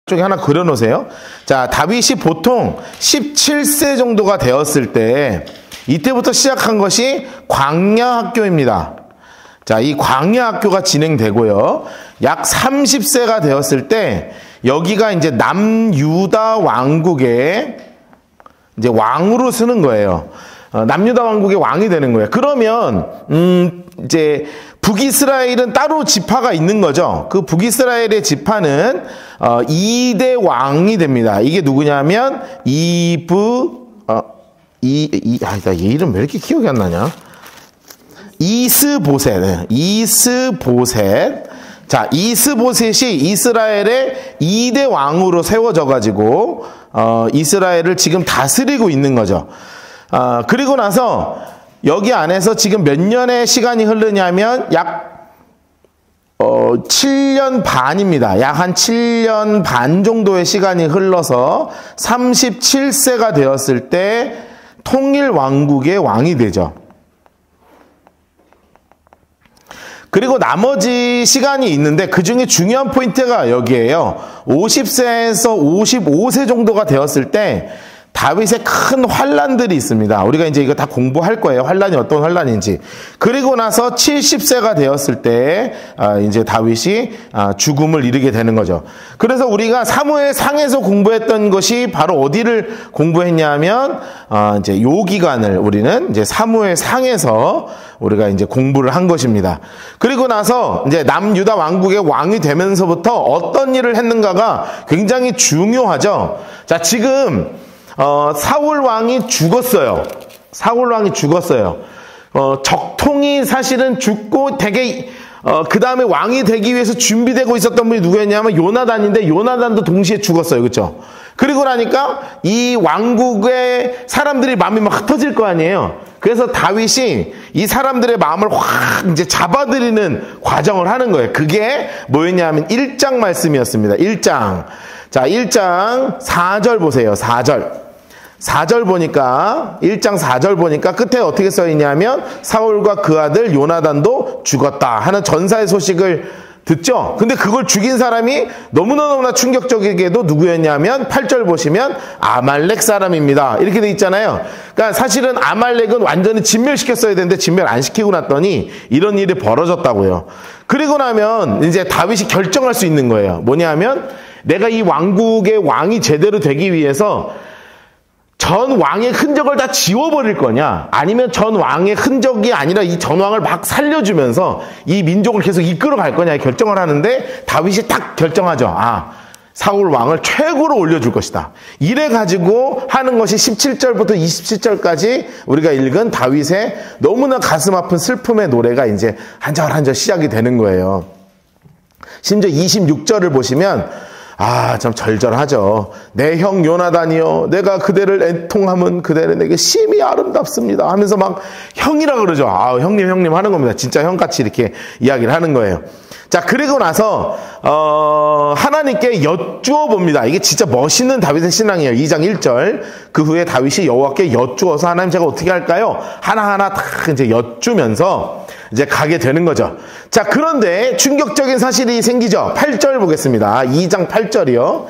쪽에 하나 그려놓으세요. 자, 다윗이 보통 17세 정도가 되었을 때 이때부터 시작한 것이 광야 학교입니다. 자, 이 광야 학교가 진행되고요. 약 30세가 되었을 때 여기가 이제 남유다 왕국의 이제 왕으로 쓰는 거예요. 남유다 왕국의 왕이 되는 거예요. 그러면 이제 북이스라엘은 따로 지파가 있는 거죠. 그 북이스라엘의 지파는 2대 왕이 됩니다. 이게 누구냐면 나 얘 이름 왜 이렇게 기억이 안 나냐? 이스보셋. 자, 이스보셋이 이스라엘의 2대 왕으로 세워져 가지고 이스라엘을 지금 다스리고 있는 거죠. 그리고 나서 여기 안에서 지금 몇 년의 시간이 흐르냐면 약 7년 반입니다. 약 한 7년 반 정도의 시간이 흘러서 37세가 되었을 때 통일 왕국의 왕이 되죠. 그리고 나머지 시간이 있는데 그 중에 중요한 포인트가 여기에요. 50세에서 55세 정도가 되었을 때 다윗의 큰 환란들이 있습니다. 우리가 이제 이거 다 공부할 거예요. 환란이 어떤 환란인지. 그리고 나서 70세가 되었을 때 이제 다윗이 죽음을 이르게 되는 거죠. 그래서 우리가 사무엘상에서 공부했던 것이 바로 어디를 공부했냐면 이제 요 기간을 우리는 이제 사무엘상에서 우리가 이제 공부를 한 것입니다. 그리고 나서 이제 남유다 왕국의 왕이 되면서부터 어떤 일을 했는가가 굉장히 중요하죠. 자, 지금 사울 왕이 죽었어요. 적통이 사실은 죽고 되게 그 다음에 왕이 되기 위해서 준비되고 있었던 분이 누구였냐면 요나단인데 요나단도 동시에 죽었어요. 그렇죠? 그리고 나니까 이 왕국의 사람들이 마음이 막 흩어질 거 아니에요. 그래서 다윗이 이 사람들의 마음을 확 이제 잡아들이는 과정을 하는 거예요. 그게 뭐였냐면 1장 말씀이었습니다. 1장. 자, 1장 4절 보세요. 4절 보니까 1장 4절 보니까 끝에 어떻게 써 있냐면 사울과 그 아들 요나단도 죽었다 하는 전사의 소식을 듣죠. 근데 그걸 죽인 사람이 너무나 충격적이게도 누구였냐면 8절 보시면 아말렉 사람입니다. 이렇게 돼 있잖아요. 그러니까 사실은 아말렉은 완전히 진멸시켰어야 되는데 진멸 안 시키고 났더니 이런 일이 벌어졌다고요. 그리고 나면 이제 다윗이 결정할 수 있는 거예요. 뭐냐면 내가 이 왕국의 왕이 제대로 되기 위해서 전 왕의 흔적을 다 지워버릴 거냐, 아니면 전 왕의 흔적이 아니라 이 전 왕을 막 살려주면서 이 민족을 계속 이끌어갈 거냐 결정을 하는데 다윗이 딱 결정하죠. 사울 왕을 최고로 올려줄 것이다. 이래가지고 하는 것이 17절부터 27절까지 우리가 읽은 다윗의 너무나 가슴 아픈 슬픔의 노래가 이제 한 절 한 절 시작이 되는 거예요. 심지어 26절을 보시면 참 절절하죠. 내 형 요나단이요, 내가 그대를 애통함은 그대는 내게 심히 아름답습니다 하면서 막 형이라 그러죠. 형님 하는 겁니다. 진짜 형같이 이렇게 이야기를 하는 거예요. 자, 그리고 나서 하나님께 여쭈어 봅니다. 이게 진짜 멋있는 다윗의 신앙이에요. 2장 1절. 그 후에 다윗이 여호와께 여쭈어서 하나님 제가 어떻게 할까요? 하나하나 다 이제 여쭈면서 이제 가게 되는 거죠. 자, 그런데 충격적인 사실이 생기죠. 8절 보겠습니다. 2장 8절이요.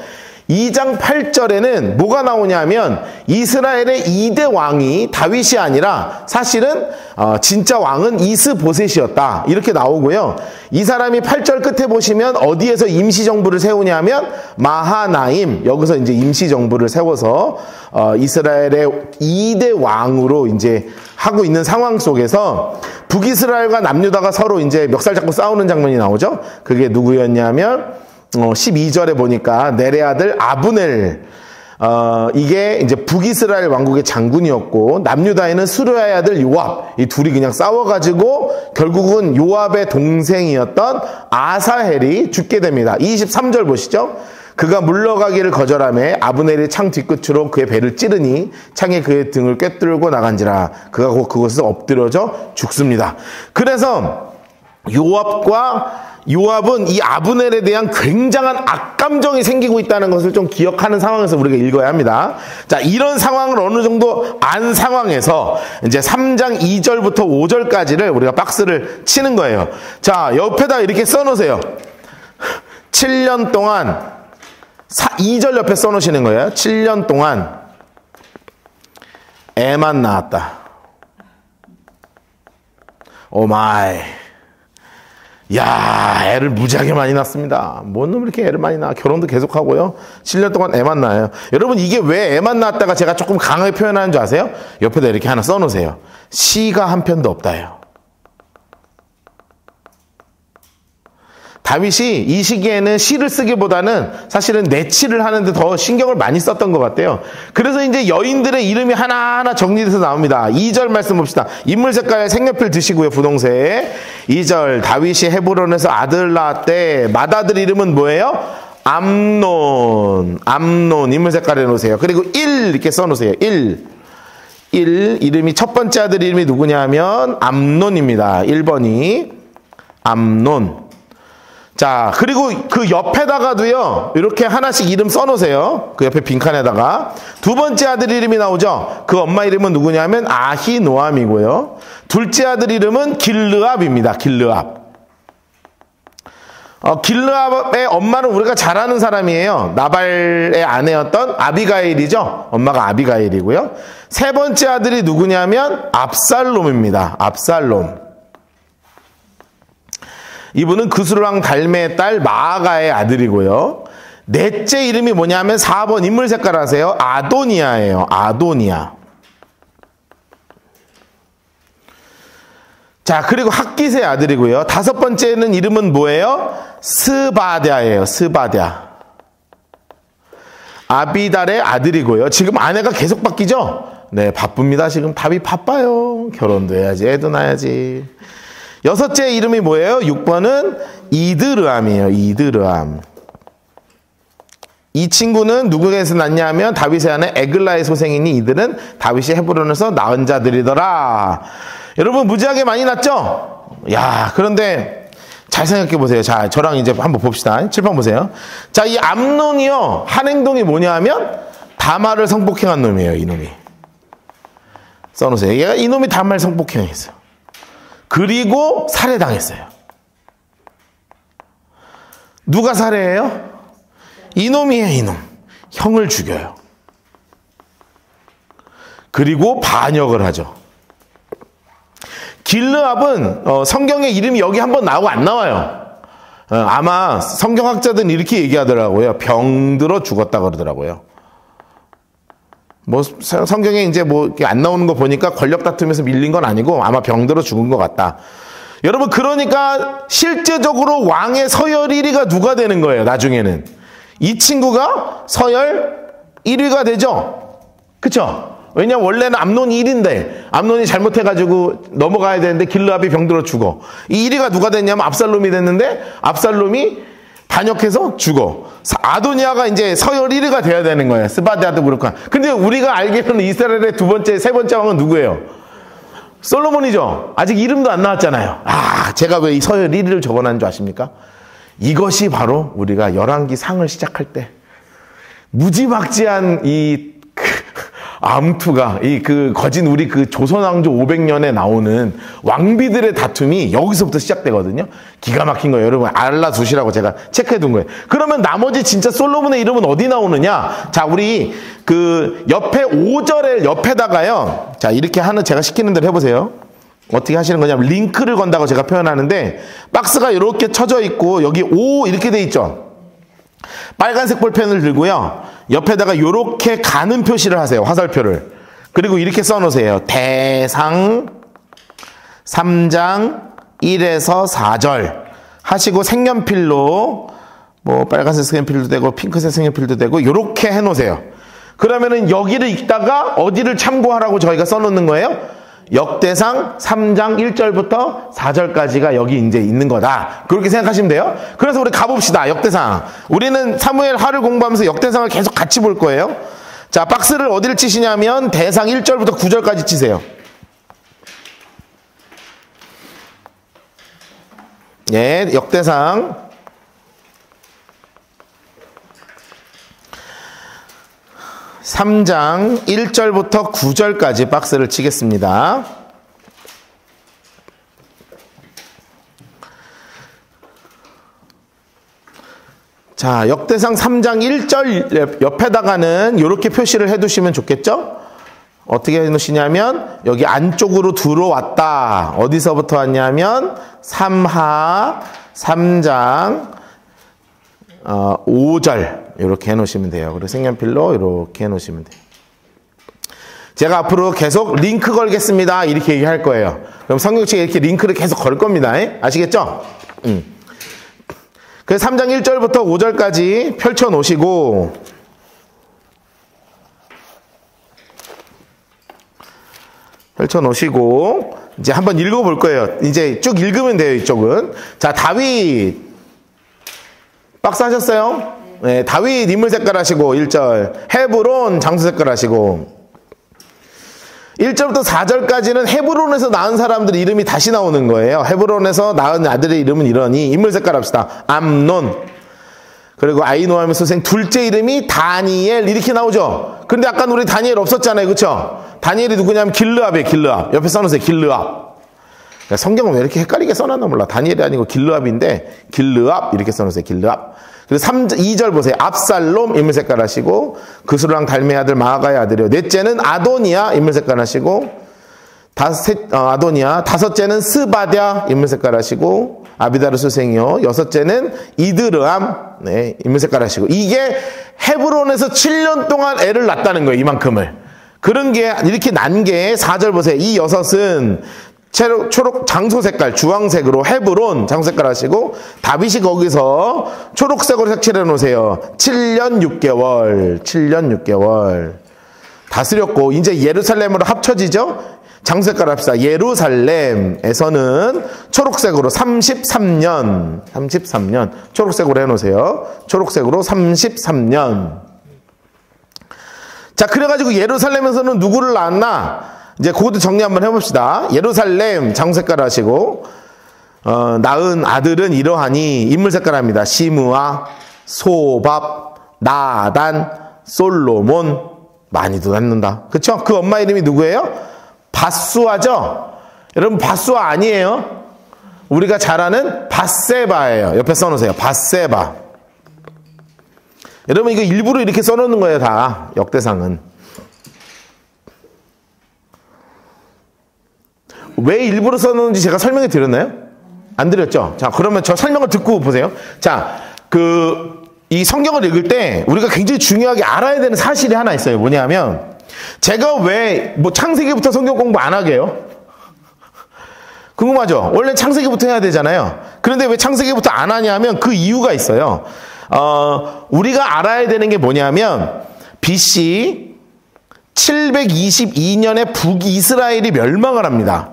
2장 8절에는 뭐가 나오냐면 이스라엘의 2대 왕이 다윗이 아니라 사실은 진짜 왕은 이스보셋이었다 이렇게 나오고요. 이 사람이 8절 끝에 보시면 어디에서 임시정부를 세우냐면 마하나임, 여기서 이제 임시정부를 세워서 이스라엘의 2대 왕으로 이제 하고 있는 상황 속에서 북이스라엘과 남유다가 서로 이제 멱살 잡고 싸우는 장면이 나오죠. 그게 누구였냐면 12절에 보니까 넬의 아들 아브넬, 이게 이제 북이스라엘 왕국의 장군이었고 남유다에는 수르야의 아들 요압, 이 둘이 그냥 싸워가지고 결국은 요압의 동생이었던 아사헬이 죽게 됩니다. 23절 보시죠. 그가 물러가기를 거절하며 아브넬이 창 뒤끝으로 그의 배를 찌르니 창에 그의 등을 꿰뚫고 나간지라 그가 곧 그곳에서 엎드려져 죽습니다. 그래서 요압은 이 아브넬에 대한 굉장한 악감정이 생기고 있다는 것을 좀 기억하는 상황에서 우리가 읽어야 합니다. 자, 이런 상황을 어느 정도 안 상황에서 이제 3장 2절부터 5절까지를 우리가 박스를 치는 거예요. 자, 옆에다 이렇게 써놓으세요. 7년 동안 2절 옆에 써놓으시는 거예요. 7년 동안 애만 낳았다. 오마이. 야, 애를 무지하게 많이 낳습니다. 뭔 놈 이렇게 애를 많이 낳아. 결혼도 계속하고요. 7년 동안 애만 낳아요. 여러분, 이게 왜 애만 낳았다가 제가 조금 강하게 표현하는 줄 아세요? 옆에다 이렇게 하나 써놓으세요. 시가 한 편도 없다예요. 다윗이 이 시기에는 시를 쓰기보다는 사실은 내치를 하는데 더 신경을 많이 썼던 것 같아요. 그래서 이제 여인들의 이름이 하나하나 정리돼서 나옵니다. 2절 말씀 봅시다. 인물 색깔 색연필 드시고요. 분홍색. 2절 다윗이 헤브론에서 아들 낳았대. 맏아들 이름은 뭐예요? 암논. 인물 색깔에 놓으세요. 그리고 1 이렇게 써놓으세요. 1 이름이 첫 번째 아들 이름이 누구냐 하면 암논입니다. 1번이 암논. 자, 그리고 그 옆에다가도요, 이렇게 하나씩 이름 써놓으세요. 그 옆에 빈칸에다가. 두 번째 아들 이름이 나오죠? 그 엄마 이름은 누구냐면 아히노암이고요. 둘째 아들 이름은 길르압입니다. 길르압. 길르압의 엄마는 우리가 잘 아는 사람이에요. 나발의 아내였던 아비가일이죠? 엄마가 아비가일이고요. 세 번째 아들이 누구냐면 압살롬입니다. 압살롬. 이분은 그술왕 달메의 딸 마아가의 아들이고요. 넷째 이름이 뭐냐면 4번 인물 색깔 아세요? 아도니아예요. 아도니아. 자, 그리고 학깃의 아들이고요. 다섯 번째는 이름은 뭐예요? 스바랴예요. 스바랴. 아비달의 아들이고요. 지금 아내가 계속 바뀌죠? 네, 바쁩니다. 지금 답이 바빠요. 결혼도 해야지, 애도 낳아야지. 여섯째 이름이 뭐예요? 6번은 이드르암이에요. 이드르암. 이 친구는 누구에게서 낳냐 하면 다윗의 아내 에글라의 소생이니 이들은 다윗이 헤브론에서 낳은 자들이더라. 여러분 무지하게 많이 낳죠? 야, 그런데 잘 생각해 보세요. 자, 저랑 이제 한번 봅시다. 칠판 보세요. 자, 이 암논이요, 한 행동이 뭐냐 하면 다말을 성폭행한 놈이에요. 이놈이. 써놓으세요. 얘가 이놈이 다말 성폭행했어요. 그리고 살해당했어요. 누가 살해해요? 이놈이에요, 이놈. 형을 죽여요. 그리고 반역을 하죠. 길르압은 성경에 이름이 여기 한번 나오고 안 나와요. 아마 성경학자들은 이렇게 얘기하더라고요. 병들어 죽었다 그러더라고요. 뭐 성경에 이제 뭐 이렇게 안 나오는 거 보니까 권력 다툼에서 밀린 건 아니고 아마 병들어 죽은 것 같다. 여러분, 그러니까 실제적으로 왕의 서열 1위가 누가 되는 거예요? 나중에는 이 친구가 서열 1위가 되죠. 그쵸? 왜냐면 원래는 암논이 1위인데 암논이 잘못해가지고 넘어가야 되는데 길르압이 병들어 죽어. 이 1위가 누가 됐냐면 압살롬이 됐는데 압살롬이 반역해서 죽어. 아도니아가 이제 서열 1위가 돼야 되는 거예요. 스바랴도 그렇고. 근데 우리가 알기로는 이스라엘의 두 번째, 세 번째 왕은 누구예요? 솔로몬이죠. 아직 이름도 안 나왔잖아요. 아, 제가 왜 이 서열 1위를 적어놨는 줄 아십니까? 이것이 바로 우리가 열왕기 상을 시작할 때 무지막지한 이 암투가 거진 우리 그 조선왕조 500년에 나오는 왕비들의 다툼이 여기서부터 시작되거든요. 기가 막힌 거예요. 여러분 알아두시라고 제가 체크해 둔 거예요. 그러면 나머지 진짜 솔로몬의 이름은 어디 나오느냐? 자, 우리 그 옆에 5절에 옆에다가요. 자, 이렇게 하는 제가 시키는 대로 해보세요. 어떻게 하시는 거냐면 링크를 건다고 제가 표현하는데 박스가 이렇게 쳐져 있고 여기 5 이렇게 돼 있죠. 빨간색 볼펜을 들고요. 옆에다가 이렇게 가는 표시를 하세요. 화살표를. 그리고 이렇게 써놓으세요. 대상 3장 1에서 4절 하시고 색연필로 뭐 빨간색 색연필도 되고 핑크색 색연필도 되고 이렇게 해놓으세요. 그러면은 여기를 읽다가 어디를 참고하라고 저희가 써놓는 거예요? 역대상 3장 1절부터 4절까지가 여기 이제 있는 거다. 그렇게 생각하시면 돼요. 그래서 우리 가봅시다. 역대상. 우리는 사무엘 하를 공부하면서 역대상을 계속 같이 볼 거예요. 자, 박스를 어디를 치시냐면 대상 1절부터 9절까지 치세요. 예, 역대상 3장 1절부터 9절까지 박스를 치겠습니다. 자, 역대상 3장 1절 옆에다가는 이렇게 표시를 해두시면 좋겠죠? 어떻게 해놓으시냐면 여기 안쪽으로 들어왔다. 어디서부터 왔냐면 3하 3장 5절 이렇게 해놓으시면 돼요. 그리고 색연필로 이렇게 해놓으시면 돼요. 제가 앞으로 계속 링크 걸겠습니다. 이렇게 얘기할 거예요. 그럼 성경책에 이렇게 링크를 계속 걸 겁니다. 아시겠죠? 그래서 3장 1절부터 5절까지 펼쳐 놓으시고 이제 한번 읽어볼 거예요. 이제 쭉 읽으면 돼요. 이쪽은. 자, 다윗 박스 하셨어요? 네, 다윗 인물 색깔 하시고 1절 헤브론 장소 색깔 하시고 1절부터 4절까지는 헤브론에서 낳은 사람들 이름이 다시 나오는 거예요. 헤브론에서 낳은 아들의 이름은 이러니 인물 색깔 합시다. 암논. 그리고 아히노함의 소생 둘째 이름이 다니엘 이렇게 나오죠. 근데 아까 우리 다니엘 없었잖아요. 그쵸? 다니엘이 누구냐면 길르압이에요. 길르압. 옆에 써놓으세요. 길르압. 성경은 왜 이렇게 헷갈리게 써놨나 몰라. 다니엘이 아니고 길르압인데 길르압 이렇게 써놓으세요. 길르압. 그리고 2절 보세요. 압살롬 인물 색깔 하시고 그스루랑 달메 아들 마아가의 아들이요. 넷째는 아도니아 인물 색깔 하시고 아도니아. 다섯째는 스바랴 인물 색깔 하시고 아비다르 수생이요. 여섯째는 이드르암 네, 인물 색깔 하시고 이게 헤브론에서 7년 동안 애를 낳았다는 거예요. 이만큼을. 그런 게 이렇게 난 게 4절 보세요. 이 여섯은 초록 장소 색깔 주황색으로 헤브론 장소 색깔 하시고 다윗이 거기서 초록색으로 색칠해 놓으세요. 7년 6개월 다스렸고 이제 예루살렘으로 합쳐지죠. 장소 색깔 합시다. 예루살렘에서는 초록색으로 33년 초록색으로 해놓으세요. 초록색으로 33년. 자, 그래가지고 예루살렘에서는 누구를 낳았나? 이제 그것도 정리 한번 해봅시다. 예루살렘 장소 색깔 하시고 낳은 아들은 이러하니 인물 색깔 합니다. 시므아, 소밥, 나단, 솔로몬. 많이도 낳는다. 그쵸? 그 엄마 이름이 누구예요? 바수아죠? 여러분 바수아 아니에요? 우리가 잘 아는 밧세바예요. 옆에 써놓으세요. 밧세바. 여러분 이거 일부러 이렇게 써놓는 거예요. 다 역대상은. 왜 일부러 써놓는지 제가 설명해 드렸나요? 안 드렸죠? 자, 그러면 저 설명을 듣고 보세요. 자, 이 성경을 읽을 때 우리가 굉장히 중요하게 알아야 되는 사실이 하나 있어요. 뭐냐면 제가 왜 창세기부터 성경 공부 안 하게 해요? 궁금하죠? 원래 창세기부터 해야 되잖아요. 그런데 왜 창세기부터 안 하냐면 그 이유가 있어요. 우리가 알아야 되는 게 뭐냐면 BC 722년에 북이스라엘이 멸망을 합니다.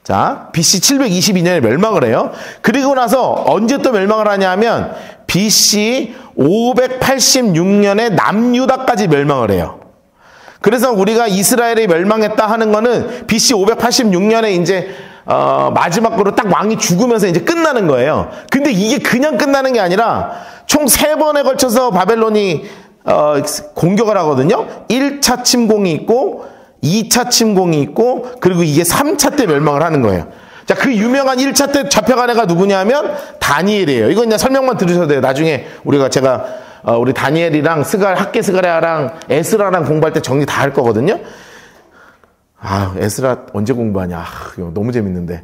자, BC 722년에 멸망을 해요. 그리고 나서 언제 또 멸망을 하냐면 BC 586년에 남유다까지 멸망을 해요. 그래서 우리가 이스라엘이 멸망했다 하는 거는 BC 586년에 이제 마지막으로 딱 왕이 죽으면서 이제 끝나는 거예요. 근데 이게 그냥 끝나는 게 아니라 총 3번에 걸쳐서 바벨론이 공격을 하거든요. 1차 침공이 있고 2차 침공이 있고 그리고 이게 3차 때 멸망을 하는 거예요. 자, 그 유명한 1차 때 잡혀간 애가 누구냐면 다니엘이에요. 이거 그냥 설명만 들으셔도 돼요. 나중에 제가 우리 다니엘이랑 학계 스가랴랑 에스라랑 공부할 때 정리 다 할 거거든요. 에스라 언제 공부하냐. 이거 너무 재밌는데.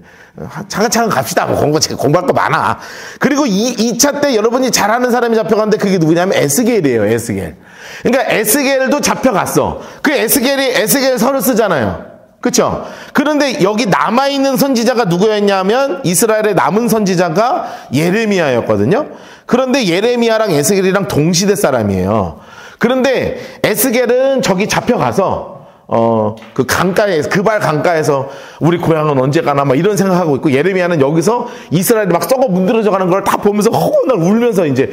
차근차근 갑시다. 공부할 거 많아. 그리고 2차 때 여러분이 잘 아는 사람이 잡혀갔는데 그게 누구냐면 에스겔이에요. 에스겔. 그러니까 에스겔도 잡혀갔어. 그 에스겔 서를 쓰잖아요. 그쵸? 그런데 여기 남아있는 선지자가 누구였냐면 이스라엘의 남은 선지자가 예레미야였거든요. 그런데 예레미야랑 에스겔이랑 동시대 사람이에요. 그런데 에스겔은 저기 잡혀가서 그 강가에서, 그발 강가에서 우리 고향은 언제 가나 막 이런 생각하고 있고 예레미야는 여기서 이스라엘이 막 썩어 문드러져 가는 걸 다 보면서 허날 울면서 이제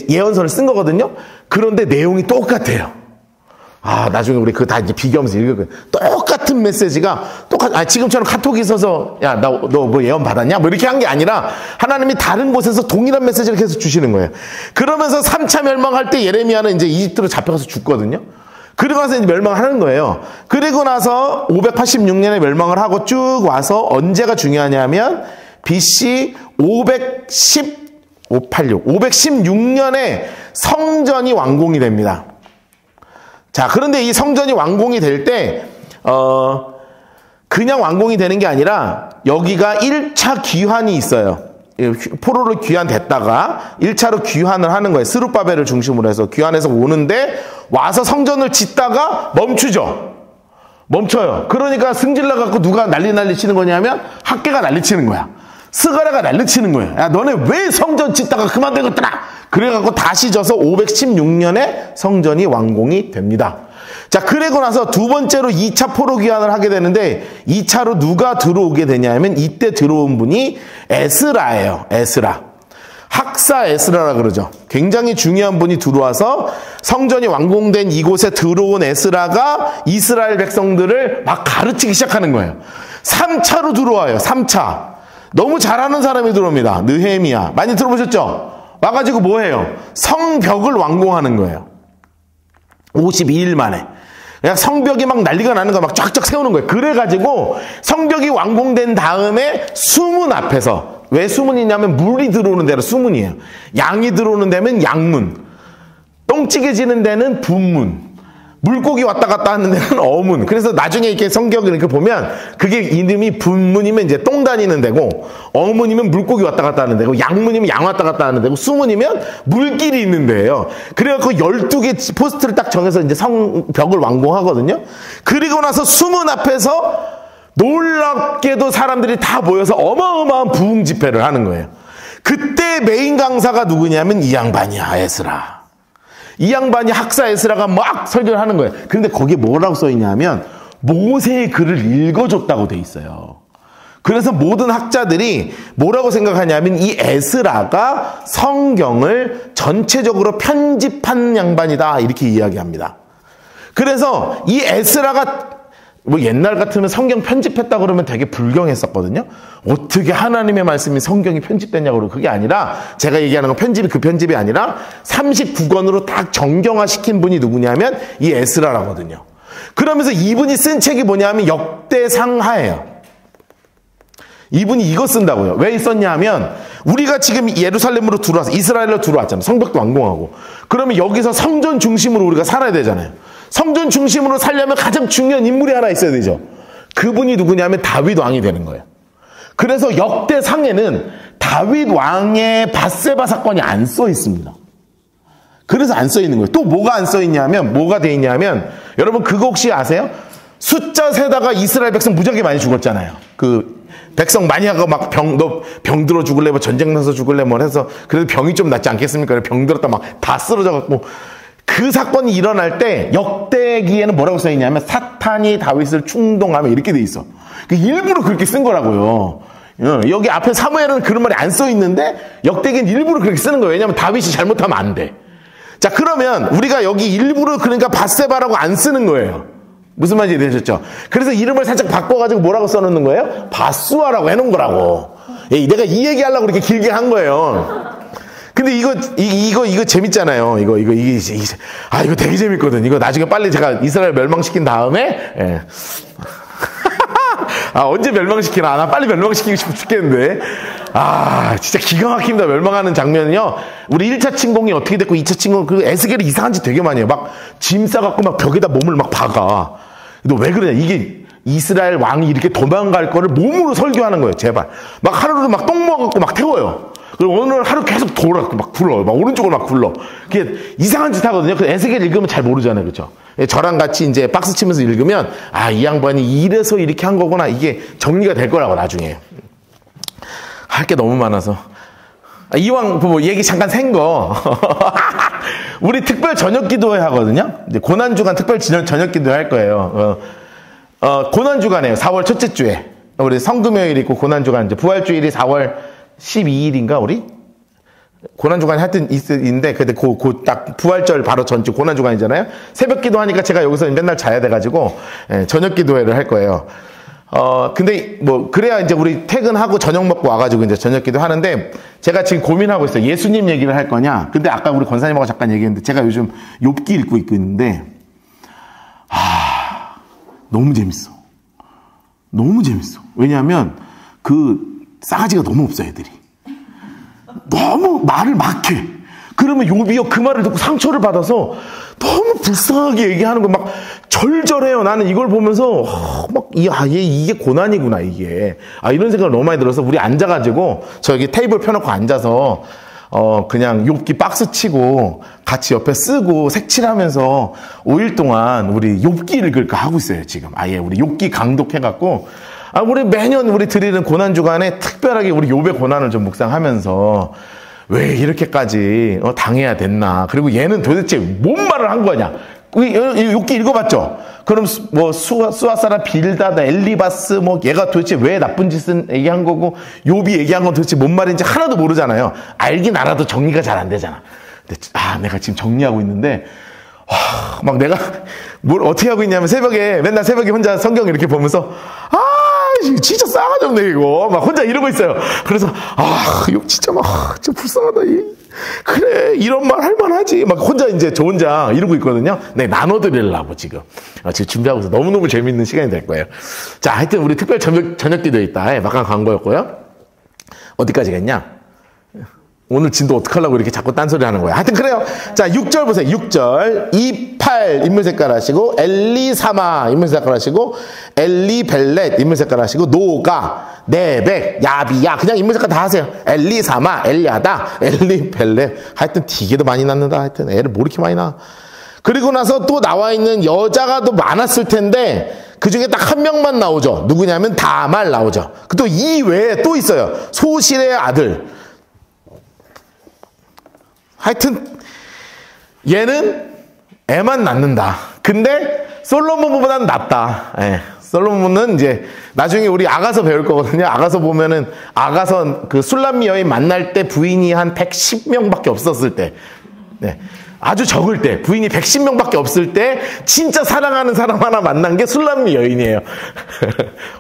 예언서를 쓴 거거든요. 그런데 내용이 똑같아요. 나중에 우리 그거 다 이제 비교하면서 읽을 거예요. 똑같은 메시지가 지금처럼 카톡이 있어서 야, 너 뭐 예언 받았냐? 뭐 이렇게 한 게 아니라 하나님이 다른 곳에서 동일한 메시지를 계속 주시는 거예요. 그러면서 3차 멸망할 때 예레미야는 이제 이집트로 잡혀가서 죽거든요. 그리고 나서 이제 멸망하는 거예요. 그리고 나서 586년에 멸망을 하고 쭉 와서 언제가 중요하냐면 BC 586. 516년에 성전이 완공이 됩니다. 자, 그런데 이 성전이 완공이 될 때, 그냥 완공이 되는 게 아니라 여기가 1차 귀환이 있어요. 포로로 귀환됐다가 1차로 귀환을 하는 거예요. 스룹바벨을 중심으로 해서 귀환해서 오는데 와서 성전을 짓다가 멈춰요. 그러니까 승질나 갖고 누가 난리 치는 거냐면 학계가 난리 치는 거야. 스가랴가 난리 치는 거야. 야, 너네 왜 성전 짓다가 그만두겠더라. 그래갖고 다시 져서 516년에 성전이 완공이 됩니다. 자, 그리고 나서 두 번째로 2차 포로 귀환을 하게 되는데 2차로 누가 들어오게 되냐면 이때 들어온 분이 에스라예요. 에스라. 학사 에스라라 그러죠. 굉장히 중요한 분이 들어와서 성전이 완공된 이곳에 들어온 에스라가 이스라엘 백성들을 막 가르치기 시작하는 거예요. 3차로 들어와요. 3차. 너무 잘하는 사람이 들어옵니다. 느헤미야. 많이 들어보셨죠? 와가지고 뭐해요? 성벽을 완공하는 거예요. 52일 만에. 그냥 성벽이 막 난리가 나는 거 막 쫙쫙 세우는 거예요. 그래가지고 성벽이 완공된 다음에 수문 앞에서, 왜 수문이 있냐면 물이 들어오는 데는 수문이에요. 양이 들어오는 데는 양문, 똥찌개지는 데는 분문, 물고기 왔다 갔다 하는 데는 어문. 그래서 나중에 이렇게 성경을 이렇게 보면 그게 이름이 분문이면 이제 똥 다니는 데고, 어문이면 물고기 왔다 갔다 하는 데고, 양문이면 양 왔다 갔다 하는 데고, 수문이면 물길이 있는 데예요. 그래갖고 12개 포스트를 딱 정해서 이제 성벽을 완공하거든요. 그리고 나서 수문 앞에서 놀랍게도 사람들이 다 모여서 어마어마한 부흥 집회를 하는 거예요. 그때 메인 강사가 누구냐면 이 양반이야, 에스라. 이 양반이 학사 에스라가 막 설교를 하는 거예요. 그런데 거기에 뭐라고 써있냐면 모세의 글을 읽어줬다고 돼 있어요. 그래서 모든 학자들이 뭐라고 생각하냐면 이 에스라가 성경을 전체적으로 편집한 양반이다, 이렇게 이야기합니다. 그래서 이 에스라가 뭐 옛날 같으면 성경 편집했다 그러면 되게 불경했었거든요. 어떻게 하나님의 말씀이 성경이 편집됐냐고 그러고, 그게 아니라 제가 얘기하는 건 편집이 그 편집이 아니라 39권으로 딱 정경화시킨 분이 누구냐면 이 에스라라거든요. 그러면서 이분이 쓴 책이 뭐냐면 역대상하예요. 이분이 이거 쓴다고요. 왜 썼냐 하면 우리가 지금 예루살렘으로 들어와서 이스라엘로 들어왔잖아요. 성벽도 완공하고. 그러면 여기서 성전 중심으로 우리가 살아야 되잖아요. 성전 중심으로 살려면 가장 중요한 인물이 하나 있어야 되죠. 그분이 누구냐면 다윗 왕이 되는 거예요. 그래서 역대상에는 다윗 왕의 밧세바 사건이 안 써 있습니다. 그래서 안 써 있는 거예요. 또 뭐가 안 써 있냐면, 뭐가 돼 있냐면, 여러분 그거 혹시 아세요? 숫자 세다가 이스라엘 백성 무지하게 많이 죽었잖아요. 그 백성 많이 하고 막 너 병 들어 죽을래, 뭐 전쟁 나서 죽을래, 뭐 해서 그래도 병이 좀 낫지 않겠습니까? 병 들었다 막 다 쓰러져 갖고. 그 사건이 일어날 때 역대기에는 뭐라고 써 있냐면 사탄이 다윗을 충동하면 이렇게 돼 있어. 일부러 그렇게 쓴 거라고요. 여기 앞에 사무엘은 그런 말이 안 써 있는데 역대기는 일부러 그렇게 쓰는 거예요. 왜냐하면 다윗이 잘못하면 안 돼. 자, 그러면 우리가 여기 일부러 그러니까 밧세바라고 안 쓰는 거예요. 무슨 말인지 되셨죠? 그래서 이름을 살짝 바꿔가지고 뭐라고 써놓는 거예요? 바수아라고 해놓은 거라고. 내가 이 얘기하려고 그렇게 길게 한 거예요. 근데 이거 재밌잖아요. 이거 되게 재밌거든. 이거 나중에 빨리 제가 이스라엘 멸망시킨 다음에, 예. 언제 멸망시키나? 나 빨리 멸망시키고 싶어 죽겠는데. 진짜 기가 막힙니다. 멸망하는 장면은요. 우리 1차 침공이 어떻게 됐고 2차 침공, 그 에스겔이 이상한 짓 되게 많이 해요. 막 짐 싸갖고 막 벽에다 몸을 막 박아. 너 왜 그러냐? 이게 이스라엘 왕이 이렇게 도망갈 거를 몸으로 설교하는 거예요. 제발. 막 하루를 막 똥 먹었고 막 태워요. 그리고 오늘 하루 계속 돌아, 막 굴러. 막 오른쪽으로 막 굴러. 그게 이상한 짓 하거든요. 그 에스겔 읽으면 잘 모르잖아요. 그죠? 저랑 같이 이제 박스 치면서 읽으면, 이 양반이 이래서 이렇게 한 거구나. 이게 정리가 될 거라고, 나중에. 할 게 너무 많아서. 이왕, 뭐, 얘기 잠깐 센 거. 우리 특별 저녁 기도회 하거든요. 이제 고난주간 특별 저녁 기도회 할 거예요. 고난주간이에요. 4월 첫째 주에. 우리 성금요일 있고 고난주간, 이제 부활주일이 4월 12일인가, 우리? 고난주간이 하여튼 있는데, 근데 딱 부활절 바로 전주 고난주간이잖아요? 새벽 기도 하니까 제가 여기서 맨날 자야 돼가지고, 저녁 기도회를 할 거예요. 근데 뭐, 그래야 이제 우리 퇴근하고 저녁 먹고 와가지고 이제 저녁 기도 하는데, 제가 지금 고민하고 있어요. 예수님 얘기를 할 거냐? 근데 아까 우리 권사님하고 잠깐 얘기했는데, 제가 요즘 욥기 읽고 있는데, 너무 재밌어. 너무 재밌어. 왜냐하면, 싸가지가 너무 없어, 애들이. 너무 말을 막 해. 그러면 욥이요 그 말을 듣고 상처를 받아서 너무 불쌍하게 얘기하는 거 막 절절해요. 나는 이걸 보면서 얘 이게 고난이구나 이게. 이런 생각을 너무 많이 들어서 우리 앉아가지고 저 여기 테이블 펴놓고 앉아서 그냥 욥기 박스 치고 같이 옆에 쓰고 색칠하면서 5일 동안 우리 욥기 읽을까 하고 있어요 지금. 아예 우리 욥기 강독해갖고 우리 매년 우리 드리는 고난 주간에 특별하게 우리 욥의 고난을 좀 묵상하면서 왜 이렇게까지 당해야 됐나. 그리고 얘는 도대체 뭔 말을 한 거냐. 욥기 읽어봤죠? 그럼 뭐 수아사라 빌다다 엘리바스 뭐 얘가 도대체 왜 나쁜 짓을 얘기한 거고 욥이 얘기한 건 도대체 뭔 말인지 하나도 모르잖아요. 알긴 알아도 정리가 잘 안 되잖아. 근데 내가 지금 정리하고 있는데 막 내가 뭘 어떻게 하고 있냐면 맨날 새벽에 혼자 성경 이렇게 보면서 진짜 싸가지 없네 이거 막 혼자 이러고 있어요. 그래서 욥 진짜 진짜 불쌍하다. 그래 이런 말 할만하지 막 혼자 이제 저 혼자 이러고 있거든요. 네, 나눠드리려고 지금 준비하고 있어서 너무너무 재밌는 시간이 될 거예요. 자, 하여튼 우리 특별 저녁 기도 있다. 막간 광고였고요. 어디까지 갔냐? 오늘 진도 어떡하려고 이렇게 자꾸 딴소리 하는 거야. 하여튼 그래요. 자, 6절 보세요. 6절. 28 인물 색깔 하시고, 엘리사마 인물 색깔 하시고, 엘리벨렛 인물 색깔 하시고, 노가, 네벡, 야비야. 그냥 인물 색깔 다 하세요. 엘리사마, 엘리아다, 엘리벨렛. 하여튼 되게도 많이 낳는다. 하여튼 애를 뭐 이렇게 많이 낳아. 그리고 나서 또 나와 있는 여자가 또 많았을 텐데, 그 중에 딱 한 명만 나오죠. 누구냐면 다말 나오죠. 또 이 외에 또 있어요. 소실의 아들. 하여튼 얘는 애만 낳는다. 근데 솔로몬보다는 낫다. 솔로몬은 이제 나중에 우리 아가서 배울 거거든요. 아가서 보면은 아가서 그 술람미 여인 만날 때 부인이 한 110명밖에 없었을 때, 아주 적을 때 부인이 110명밖에 없을 때 진짜 사랑하는 사람 하나 만난 게 술람미 여인이에요.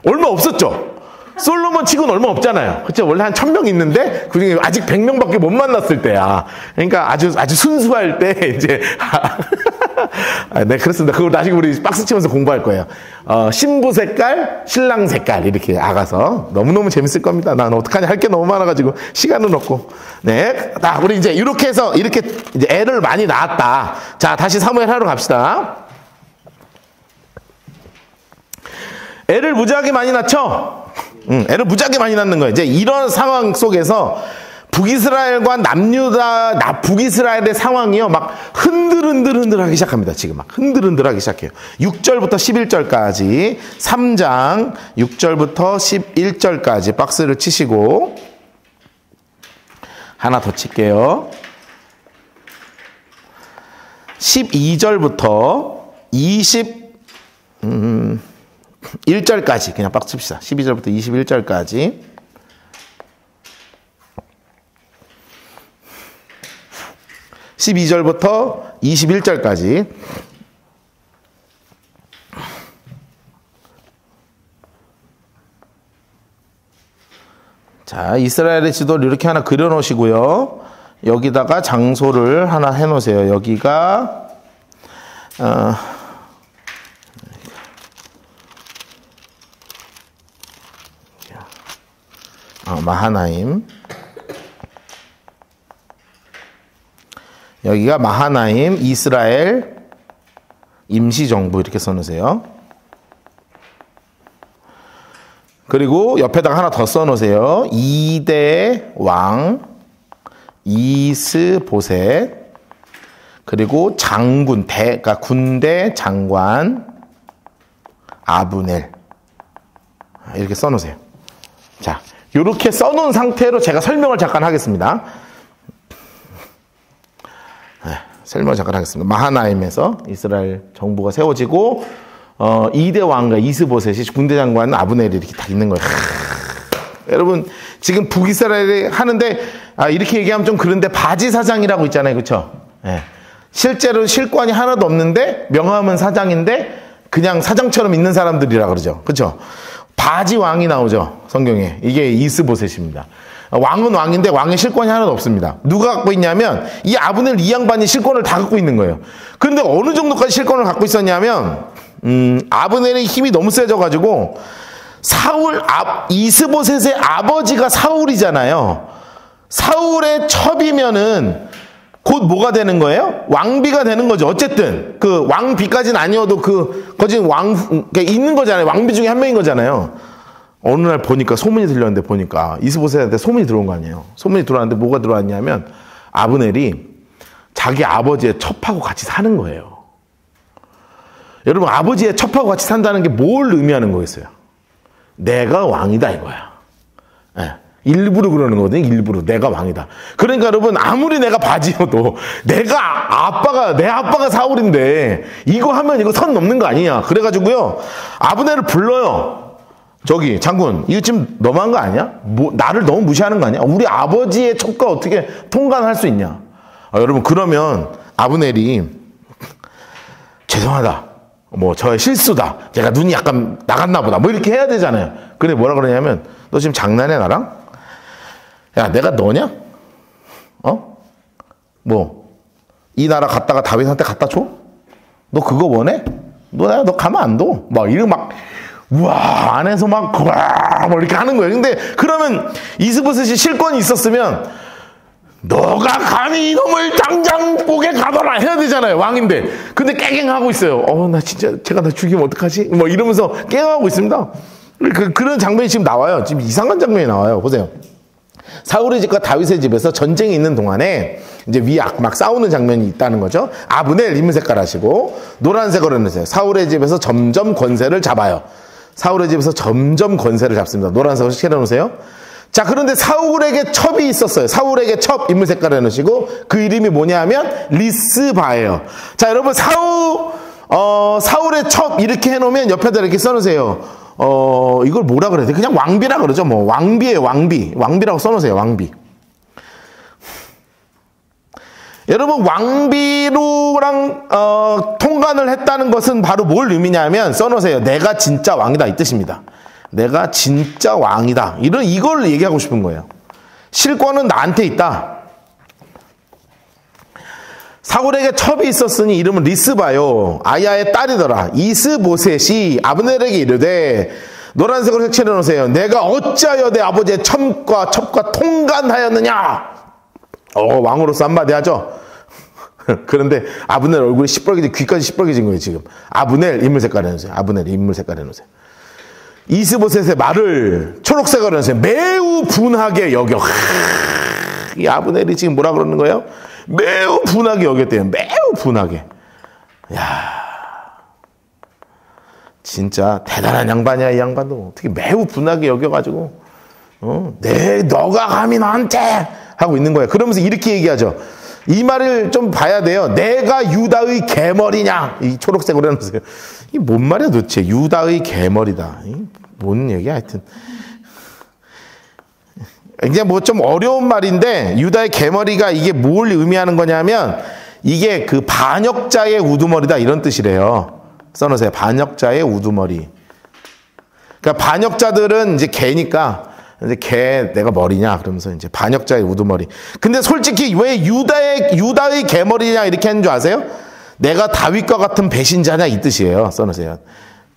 얼마 없었죠. 솔로몬 치고는 얼마 없잖아요. 그쵸? 원래 한 1000명 있는데, 그 중에 아직 100명밖에 못 만났을 때야. 그러니까 아주 순수할 때, 이제. 네, 그렇습니다. 그걸 나중에 우리 박스 치면서 공부할 거예요. 신부 색깔, 신랑 색깔, 이렇게 아가서. 너무너무 재밌을 겁니다. 난 어떡하냐. 할 게 너무 많아가지고, 시간은 없고. 네. 우리 이제 이렇게 해서, 이렇게 이제 애를 많이 낳았다. 자, 다시 사무엘 하러 갑시다. 애를 무지하게 많이 낳죠? 애를 무지하게 많이 낳는 거예요. 이제 이런 상황 속에서 북이스라엘과 북이스라엘의 상황이요. 막 흔들흔들하기 시작합니다. 지금 막 흔들흔들하기 시작해요. 6절부터 11절까지 3장 6절부터 11절까지 박스를 치시고 하나 더 칠게요. 12절부터 1절까지 그냥 빡 칩시다. 12절부터 21절까지. (12절부터) 21절까지. 자, 이스라엘의 지도를 이렇게 하나 그려 놓으시고요. 여기다가 장소를 하나 해 놓으세요. 여기가 마하나임. 여기가 마하나임, 이스라엘 임시정부 이렇게 써놓으세요. 그리고 옆에다가 하나 더 써놓으세요. 2대 왕 이스보셋, 그리고 장군, 그러니까 군대 장관 아브넬 이렇게 써놓으세요. 자, 이렇게 써놓은 상태로 제가 설명을 잠깐 하겠습니다. 설명을 잠깐 하겠습니다. 마하나임에서 이스라엘 정부가 세워지고 2대 왕과 이스보셋이 군대 장관 아브넬이 이렇게 다 있는 거예요. 여러분 지금 북이스라엘이 하는데 이렇게 얘기하면 좀 그런데 바지 사장이라고 있잖아요. 그렇죠? 실제로 실권이 하나도 없는데 명함은 사장인데 그냥 사장처럼 있는 사람들이라 그러죠. 그렇죠? 바지 왕이 나오죠. 성경에. 이게 이스보셋입니다. 왕은 왕인데 왕의 실권이 하나도 없습니다. 누가 갖고 있냐면 이 아브넬 이 양반이 실권을 다 갖고 있는 거예요. 그런데 어느 정도까지 실권을 갖고 있었냐면 아브넬의 힘이 너무 세져가지고 이스보셋의 아버지가 사울이잖아요. 사울의 첩이면은 곧 뭐가 되는 거예요? 왕비가 되는 거죠. 어쨌든 그 왕비까지는 아니어도 그 거진 있는 거잖아요. 왕비 중에 한 명인 거잖아요. 어느 날 보니까 소문이 들렸는데 보니까 이스보셋한테 소문이 들어온 거 아니에요. 소문이 들어왔는데 뭐가 들어왔냐면 아브넬이 자기 아버지의 첩하고 같이 사는 거예요. 여러분, 아버지의 첩하고 같이 산다는 게 뭘 의미하는 거겠어요? 내가 왕이다 이거야. 네. 일부러 그러는 거거든요. 일부러 내가 왕이다. 그러니까 여러분, 아무리 내가 바지여도 내 아빠가 사울인데 이거 하면 이거 선 넘는 거 아니냐. 그래가지고요, 아브넬을 불러요. 저기 장군, 이거 지금 너무한 거 아니야? 나를 너무 무시하는 거 아니야? 우리 아버지의 첩과 어떻게 통관할 수 있냐? 여러분, 그러면 아브넬이 죄송하다, 뭐 저의 실수다, 제가 눈이 약간 나갔나 보다, 뭐 이렇게 해야 되잖아요. 근데 뭐라 그러냐면, 너 지금 장난해 나랑? 야, 내가 너냐? 뭐 이 나라 갔다가 다윗한테 갖다 줘? 너 그거 원해? 너 가면 안 둬. 막 이런 막 우와, 안에서 막 이렇게 하는 거예요. 근데 그러면 이스보셋이 실권이 있었으면 너가 감히 이놈을 당장 목에 가둬라 해야 되잖아요. 왕인데. 근데 깨갱하고 있어요. 나 진짜 제가 나 죽이면 어떡하지? 뭐 이러면서 깨갱하고 있습니다. 그런 장면이 지금 나와요. 지금 이상한 장면이 나와요. 보세요. 사울의 집과 다윗의 집에서 전쟁이 있는 동안에 이제 막 싸우는 장면이 있다는 거죠. 아브넬 인물 색깔 하시고 노란색으로 해놓으세요. 사울의 집에서 점점 권세를 잡아요. 사울의 집에서 점점 권세를 잡습니다. 노란색으로 칠해놓으세요. 자, 그런데 사울에게 첩이 있었어요. 사울에게 첩 인물 색깔 해놓으시고 그 이름이 뭐냐 하면 리스바예요. 자, 여러분, 사울의 첩 이렇게 해놓으면 옆에다 이렇게 써놓으세요. 이걸 뭐라 그래야 돼? 그냥 왕비라 그러죠. 뭐 왕비예요. 왕비라고 써놓으세요. 왕비. 여러분, 왕비로랑 통관을 했다는 것은 바로 뭘 의미냐면 써놓으세요. 내가 진짜 왕이다 이 뜻입니다. 내가 진짜 왕이다. 이걸 얘기하고 싶은 거예요. 실권은 나한테 있다. 사울에게 첩이 있었으니 이름은 리스바요. 아야의 딸이더라. 이스보셋이 아브넬에게 이르되, 노란색으로 색칠해 놓으세요. 내가 어찌하여 내 아버지의 첩과 통관하였느냐? 왕으로서 한마디 하죠. 그런데 아브넬 얼굴이 시뻘개지, 귀까지 시뻘개진 거예요, 지금. 아브넬 인물 색깔 해놓으세요. 아브넬 인물 색깔 해놓으세요. 이스보셋의 말을 초록색으로 해놓으세요. 매우 분하게 여겨. 이 아브넬이 지금 뭐라 그러는 거예요? 매우 분하게 여겼대요. 매우 분하게. 야, 진짜 대단한 양반이야, 이 양반도. 어떻게 매우 분하게 여겨가지고, 너가 감히 나한테 하고 있는 거예요. 그러면서 이렇게 얘기하죠. 이 말을 좀 봐야 돼요. 내가 유다의 개머리냐? 이 초록색으로 해놓으세요. 이게 뭔 말이야 도대체? 유다의 개머리다. 뭔 얘기야, 하여튼. 이제 뭐 좀 어려운 말인데, 유다의 개머리가 이게 뭘 의미하는 거냐면, 이게 그 반역자의 우두머리다 이런 뜻이래요. 써놓으세요. 반역자의 우두머리. 그러니까 반역자들은 이제 개니까, 이제 개 내가 머리냐 그러면서 이제 반역자의 우두머리. 근데 솔직히 왜 유다의 개머리냐 이렇게 하는 줄 아세요? 내가 다윗과 같은 배신자냐 이 뜻이에요. 써놓으세요.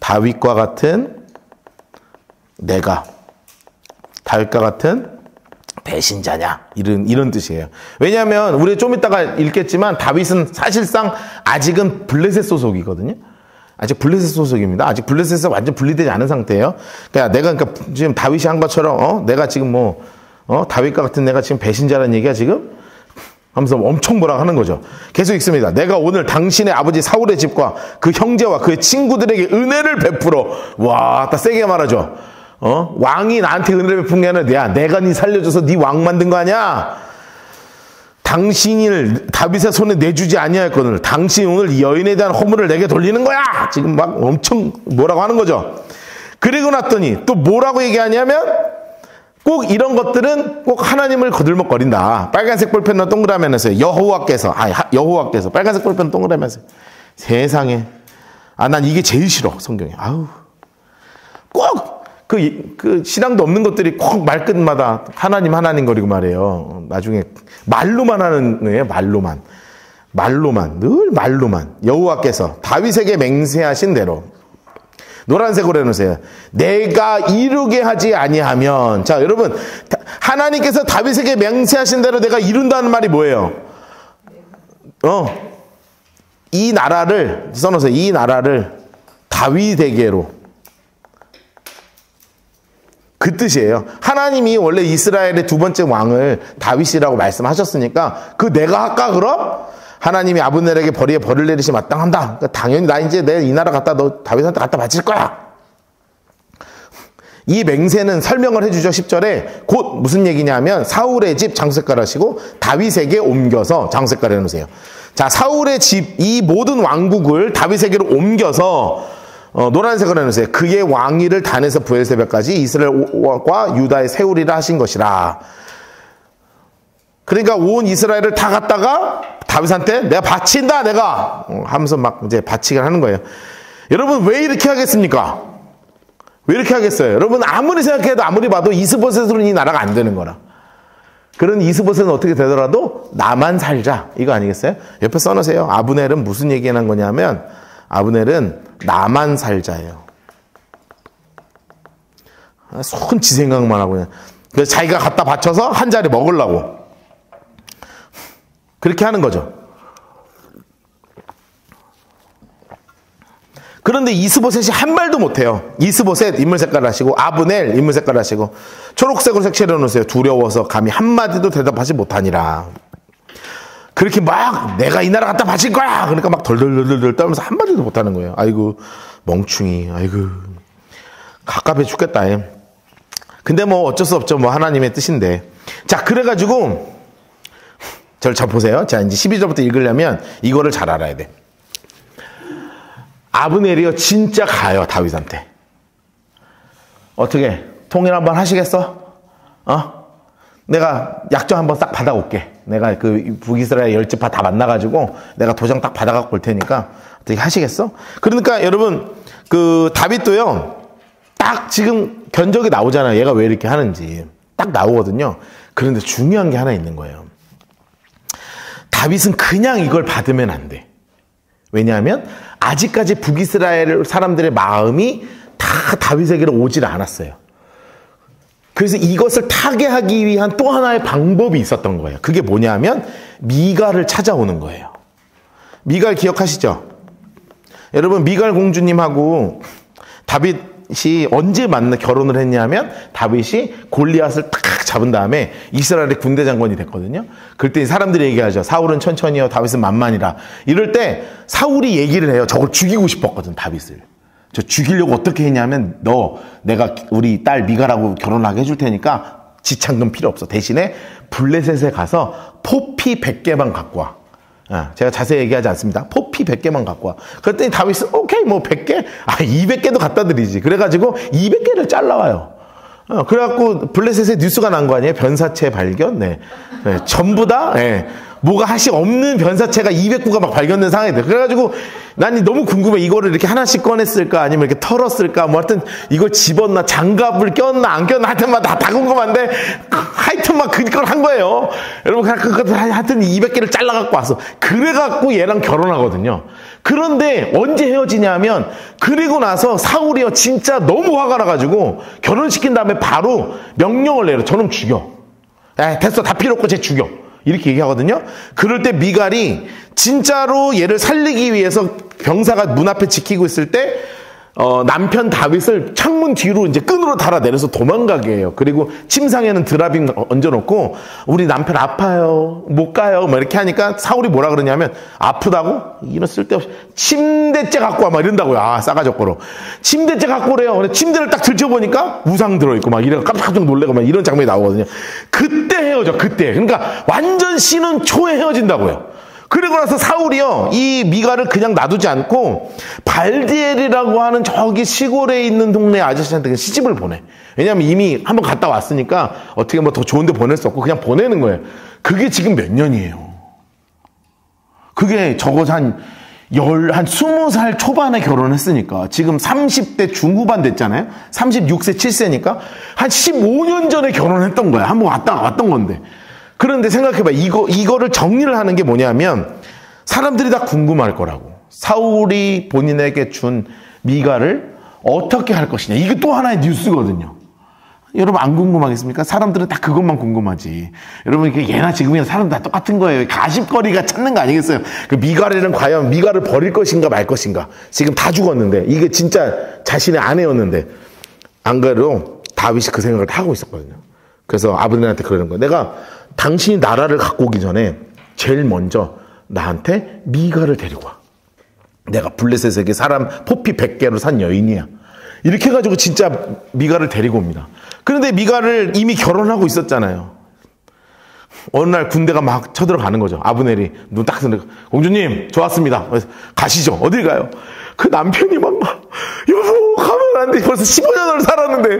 다윗과 같은 다윗과 같은 배신자냐 이런 뜻이에요. 왜냐하면 우리 좀 이따가 읽겠지만 다윗은 사실상 아직은 블레셋 소속이거든요. 아직 블레셋 소속입니다. 아직 블레셋에서 완전 분리되지 않은 상태예요. 그러니까 지금 다윗이 한 것처럼 내가 지금 다윗과 같은 내가 지금 배신자라는 얘기야 지금 하면서 엄청 뭐라 하는 거죠. 계속 읽습니다. 내가 오늘 당신의 아버지 사울의 집과 그 형제와 그의 친구들에게 은혜를 베풀어. 와, 딱 세게 말하죠. 왕이 나한테 은혜를 베푼 게 아니라 내가 네 살려줘서 네 왕 만든 거 아니야? 당신을 다윗의 손에 내주지 아니하였거늘 당신이 오늘 이 여인에 대한 허물을 내게 돌리는 거야. 지금 막 엄청 뭐라고 하는 거죠. 그리고 났더니 또 뭐라고 얘기하냐면 꼭 이런 것들은 꼭 하나님을 거들먹거린다. 빨간색 볼펜으로 동그라미 해놨어요. 여호와께서 빨간색 볼펜으로 동그라미 해놨어요. 세상에. 난 이게 제일 싫어 성경에. 꼭 그 신앙도 없는 것들이 꼭 말끝마다 하나님 거리고 말해요. 나중에 말로만 하는 거예요. 말로만 늘 말로만. 여호와께서 다윗에게 맹세하신 대로 노란색으로 해놓으세요. 내가 이루게 하지 아니하면. 자, 여러분, 하나님께서 다윗에게 맹세하신 대로 내가 이룬다는 말이 뭐예요? 이 나라를 써놓으세요. 이 나라를 다윗에게로. 그 뜻이에요. 하나님이 원래 이스라엘의 두 번째 왕을 다윗이라고 말씀하셨으니까 그 내가 할까 그럼? 하나님이 아브넬에게 벌을 내리시 마땅한다. 그러니까 당연히 나 이제 내 이 나라 갖다 너 다윗한테 갖다 바칠 거야. 이 맹세는 설명을 해주죠. 10절에 곧 무슨 얘기냐면 사울의 집 장색깔 하시고 다윗에게 옮겨서 장색깔 해놓으세요. 자, 사울의 집 이 모든 왕국을 다윗에게로 옮겨서 노란색으로 해놓으세요. 그의 왕위를 단에서 브엘세바까지 이스라엘과 유다에 세우리라 하신 것이라. 그러니까 온 이스라엘을 다 갖다가 다윗한테 내가 바친다 내가 하면서 막 이제 바치기를 하는 거예요. 여러분 왜 이렇게 하겠습니까? 왜 이렇게 하겠어요? 여러분 아무리 생각해도 아무리 봐도 이스보셋으로는 이 나라가 안 되는 거라. 그런 이스보셋은 어떻게 되더라도 나만 살자 이거 아니겠어요? 옆에 써놓으세요. 아브넬은 무슨 얘기하는 거냐면 아브넬은 나만 살자예요. 손 지 생각만 하고 그냥. 그래서 자기가 갖다 바쳐서 한 자리 먹으려고 그렇게 하는 거죠. 그런데 이스보셋이 한 말도 못해요. 이스보셋 인물 색깔 하시고 아브넬 인물 색깔 하시고 초록색으로 색칠해 놓으세요. 두려워서 감히 한마디도 대답하지 못하니라. 그렇게 막 내가 이 나라 갖다 바칠 거야. 그러니까 막 덜덜덜덜 떨면서 한마디도 못하는 거예요. 아이고 멍충이. 아이고 갑갑해 죽겠다. 근데 뭐 어쩔 수 없죠. 뭐 하나님의 뜻인데. 자 그래가지고 저를 잘 보세요. 자 이제 12절부터 읽으려면 이거를 잘 알아야 돼. 아브넬이요 진짜 가요 다윗한테. 어떻게 통일 한번 하시겠어? 내가 약정 한번 싹 받아올게. 내가 그 북이스라엘 10지파 다 만나가지고 내가 도장 딱 받아갖고 올 테니까 어떻게 하시겠어? 그러니까 여러분 그 다윗도요 딱 지금 견적이 나오잖아요. 얘가 왜 이렇게 하는지 딱 나오거든요. 그런데 중요한 게 하나 있는 거예요. 다윗은 그냥 이걸 받으면 안 돼. 왜냐하면 아직까지 북이스라엘 사람들의 마음이 다 다윗에게로 오질 않았어요. 그래서 이것을 타개하기 위한 또 하나의 방법이 있었던 거예요. 그게 뭐냐면 미갈을 찾아오는 거예요. 미갈 기억하시죠? 여러분 미갈 공주님하고 다윗이 언제 결혼을 했냐면 다윗이 골리앗을 딱 잡은 다음에 이스라엘의 군대 장관이 됐거든요. 그때 사람들이 얘기하죠. 사울은 천천히요 다윗은 만만이라. 이럴 때 사울이 얘기를 해요. 저걸 죽이고 싶었거든 다윗을. 저 죽이려고 어떻게 했냐면 내가 우리 딸 미갈하고 결혼하게 해줄 테니까 지창금 필요 없어. 대신에 블레셋에 가서 포피 100개만 갖고 와. 제가 자세히 얘기하지 않습니다. 포피 100개만 갖고 와. 그랬더니 다윗은 오케이 뭐 100개? 200개도 갖다 드리지. 그래가지고 200개를 잘라와요. 그래갖고 블레셋에 뉴스가 난 거 아니에요? 변사체 발견? 네. 전부 다 뭐가 하시 없는 변사체가 209가 막 발견된 상황이 돼. 그래가지고 난 너무 궁금해. 이거를 이렇게 하나씩 꺼냈을까? 아니면 이렇게 털었을까? 뭐 하여튼 이걸 집었나? 장갑을 꼈나? 안 꼈나? 하여튼 막 다 궁금한데 하여튼 막 그걸 한 거예요. 여러분 하여튼 200개를 잘라갖고 왔어. 그래갖고 얘랑 결혼하거든요. 그런데 언제 헤어지냐면 그리고 나서 사울이요 진짜 너무 화가 나가지고 결혼시킨 다음에 바로 명령을 내려. 저놈 죽여. 됐어 다 필요 없고 쟤 죽여. 이렇게 얘기하거든요. 그럴 때 미갈이 진짜로 얘를 살리기 위해서 병사가 문 앞에 지키고 있을 때 남편 다윗을 창문 뒤로 이제 끈으로 달아내려서 도망가게 해요. 그리고 침상에는 드라빔 얹어놓고 우리 남편 아파요 못 가요 막 이렇게 하니까 사울이 뭐라 그러냐면 아프다고? 이런 쓸데없이 침대째 갖고 와 막 이런다고요. 싸가지고로 침대째 갖고 오래요. 근데 침대를 딱 들춰보니까 우상 들어있고 막 이래서 깜짝깜짝 놀래고 막 이런 장면이 나오거든요. 그때 헤어져. 그때 그러니까 완전 신혼 초에 헤어진다고요. 그리고 나서 사울이요 이 미갈을 그냥 놔두지 않고 발디엘이라고 하는 저기 시골에 있는 동네 아저씨한테 시집을 보내. 왜냐하면 이미 한번 갔다 왔으니까 어떻게 뭐 더 좋은 데 보낼 수 없고 그냥 보내는 거예요. 그게 지금 몇 년이에요. 그게 적어서 한 20살 초반에 결혼했으니까 지금 30대 중후반 됐잖아요. 36세 7세니까 한 15년 전에 결혼했던 거야. 한번 왔던 건데. 그런데 생각해봐. 이거를 정리를 하는 게 뭐냐면 사람들이 다 궁금할 거라고. 사울이 본인에게 준 미갈을 어떻게 할 것이냐. 이게 또 하나의 뉴스거든요. 여러분 안 궁금하겠습니까? 사람들은 다 그것만 궁금하지. 여러분 이게 예나 지금이나 사람 다 똑같은 거예요. 가십거리가 찾는 거 아니겠어요? 그 미갈에는 과연 미갈을 버릴 것인가 말 것인가. 지금 다 죽었는데 이게 진짜 자신의 아내였는데 안 그래도 다윗이 그 생각을 다 하고 있었거든요. 그래서 아브넬한테 그러는 거예요. 내가 당신이 나라를 갖고 오기 전에 제일 먼저 나한테 미갈을 데리고 와. 내가 블레셋에게 사람 포피 100개로 산 여인이야. 이렇게 해가지고 진짜 미갈을 데리고 옵니다. 그런데 미갈을 이미 결혼하고 있었잖아요. 어느 날 군대가 막 쳐들어가는 거죠. 아브넬이 눈 딱 뜨는 거. 공주님 좋았습니다. 가시죠. 어딜 가요? 그 남편이 막 여보 가면 안 돼. 벌써 15년을 살았는데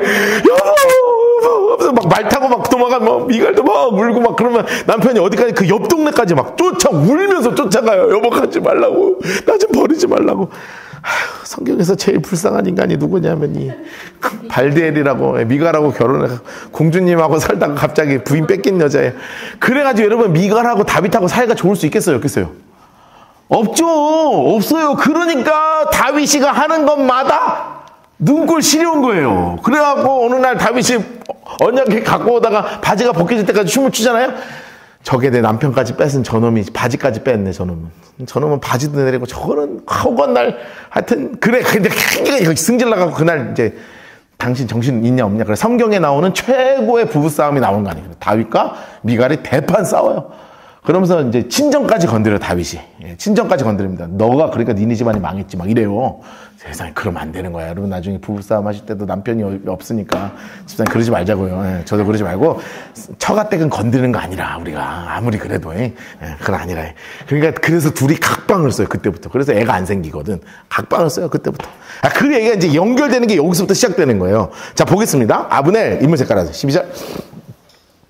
여보 막 말 타고 막 도망가면 막 미갈도 막 울고 막 그러면 남편이 어디까지 그 옆 동네까지 막 울면서 쫓아가요. 여보 가지 말라고. 나 좀 버리지 말라고. 성경에서 제일 불쌍한 인간이 누구냐면 이 발디엘이라고 미갈하고 결혼해 공주님하고 살다가 갑자기 부인 뺏긴 여자예요. 그래가지고 여러분 미갈하고 다윗하고 사이가 좋을 수 있겠어요? 없겠어요? 없죠. 없어요. 그러니까 다윗이가 하는 것마다 눈꼴 시려운 거예요. 그래갖고 어느 날 다윗이 언약에 갖고 오다가 바지가 벗겨질 때까지 춤을 추잖아요. 저게 내 남편까지 뺏은 저놈이 바지까지 뺐네. 저놈은 바지도 내리고 저거는 허건 날 하여튼 그래. 근데 승질 나가고 그날 이제 당신 정신 있냐 없냐. 그래 성경에 나오는 최고의 부부싸움이 나오는 거 아니에요. 다윗과 미갈이 대판 싸워요. 그러면서 이제 친정까지 건드려 다윗이. 예, 친정까지 건드립니다. 너가 그러니까 니네 집안이 망했지 막 이래요. 세상에 그러면 안 되는 거야. 여러분 나중에 부부싸움 하실 때도 남편이 없으니까 집사님 그러지 말자고요. 예, 저도 그러지 말고 처가댁은 건드리는 거 아니라 우리가 아무리 그래도 그건 아니라. 그러니까 그래서 둘이 각방을 써요. 그때부터. 그래서 애가 안 생기거든. 각방을 써요. 그때부터. 그 얘기가 이제 연결되는 게 여기서부터 시작되는 거예요. 자 보겠습니다. 아브넬 인물 색깔 하세요. 12절.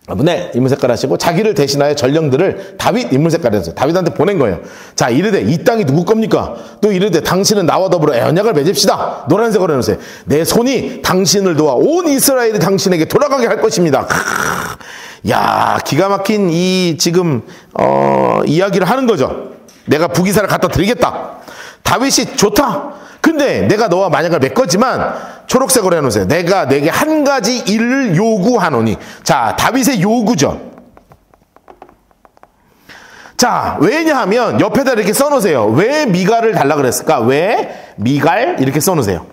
아브넬 인물 색깔 하시고 자기를 대신하여 전령들을 다윗 인물 색깔 해서 다윗한테 보낸 거예요. 자 이르되 이 땅이 누구 겁니까? 또 이르되 당신은 나와 더불어 언약을 맺읍시다. 노란색으로 해놓으세요. 내 손이 당신을 도와 온 이스라엘이 당신에게 돌아가게 할 것입니다. 야 기가 막힌 이 지금 이야기를 하는 거죠. 내가 북이스라엘 갖다 드리겠다. 다윗이 좋다. 근데 내가 너와 만약을 맺거지만 초록색으로 해놓으세요. 내가 내게 한 가지 일을 요구하노니. 자 다윗의 요구죠. 자 왜냐하면 옆에다 이렇게 써놓으세요. 왜 미갈을 달라 그랬을까? 왜 미갈 이렇게 써놓으세요.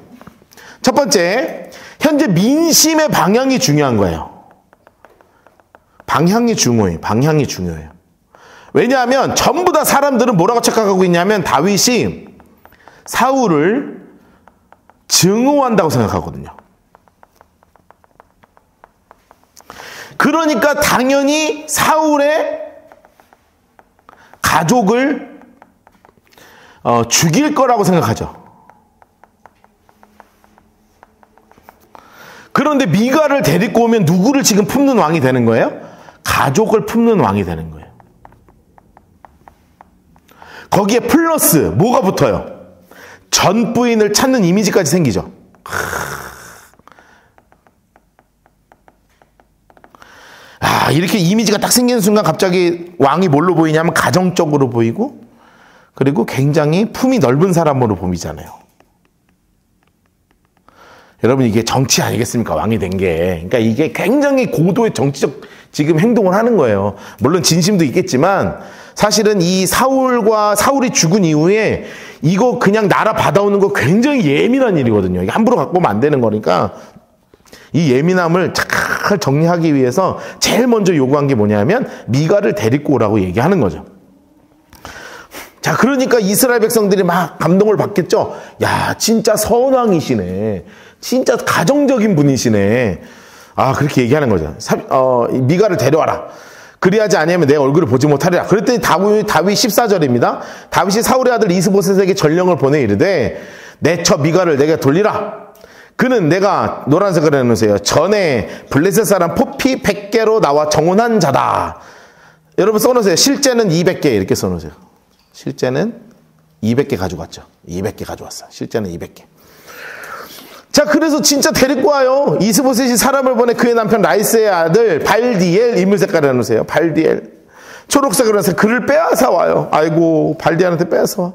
첫 번째 현재 민심의 방향이 중요한 거예요. 방향이 중요해요. 왜냐하면 전부 다 사람들은 뭐라고 착각하고 있냐면 다윗이 사울을 증오한다고 생각하거든요. 그러니까 당연히 사울의 가족을 죽일 거라고 생각하죠. 그런데 미갈을 데리고 오면 누구를 지금 품는 왕이 되는 거예요? 가족을 품는 왕이 되는 거예요. 거기에 플러스 뭐가 붙어요? 전 부인을 찾는 이미지까지 생기죠. 이렇게 이미지가 딱 생기는 순간 갑자기 왕이 뭘로 보이냐면 가정적으로 보이고 그리고 굉장히 품이 넓은 사람으로 보이잖아요. 여러분 이게 정치 아니겠습니까? 왕이 된 게. 그러니까 이게 굉장히 고도의 정치적 지금 행동을 하는 거예요. 물론 진심도 있겠지만 사실은 이 사울이 죽은 이후에 이거 그냥 나라 받아오는 거 굉장히 예민한 일이거든요. 이게 함부로 갖고 오면 안 되는 거니까 이 예민함을 잘 정리하기 위해서 제일 먼저 요구한 게 뭐냐면 미갈을 데리고 오라고 얘기하는 거죠. 자, 그러니까 이스라엘 백성들이 막 감동을 받겠죠. 야, 진짜 선왕이시네. 진짜 가정적인 분이시네. 그렇게 얘기하는 거죠. 미갈을 데려와라. 그리하지 아니하면 내 얼굴을 보지 못하리라. 그랬더니 다윗 14절입니다. 다윗이 사울의 아들 이스보셋에게 전령을 보내 이르되 내 처 미갈을 내게 돌리라. 그는 내가 노란색을 해놓으세요. 전에 블레셋 사람 포피 100개로 나와 정혼한 자다. 여러분 써놓으세요. 실제는 200개 이렇게 써놓으세요. 실제는 200개 가져갔죠. 200개 가져왔어요. 실제는 200개. 자, 그래서 진짜 데리고 와요. 이스보셋이 사람을 보내 그의 남편 라이스의 아들 발디엘 인물 색깔을 해놓으세요. 발디엘. 초록색으로 해서 그를 빼앗아 와요. 아이고, 발디엘한테 빼앗아 와.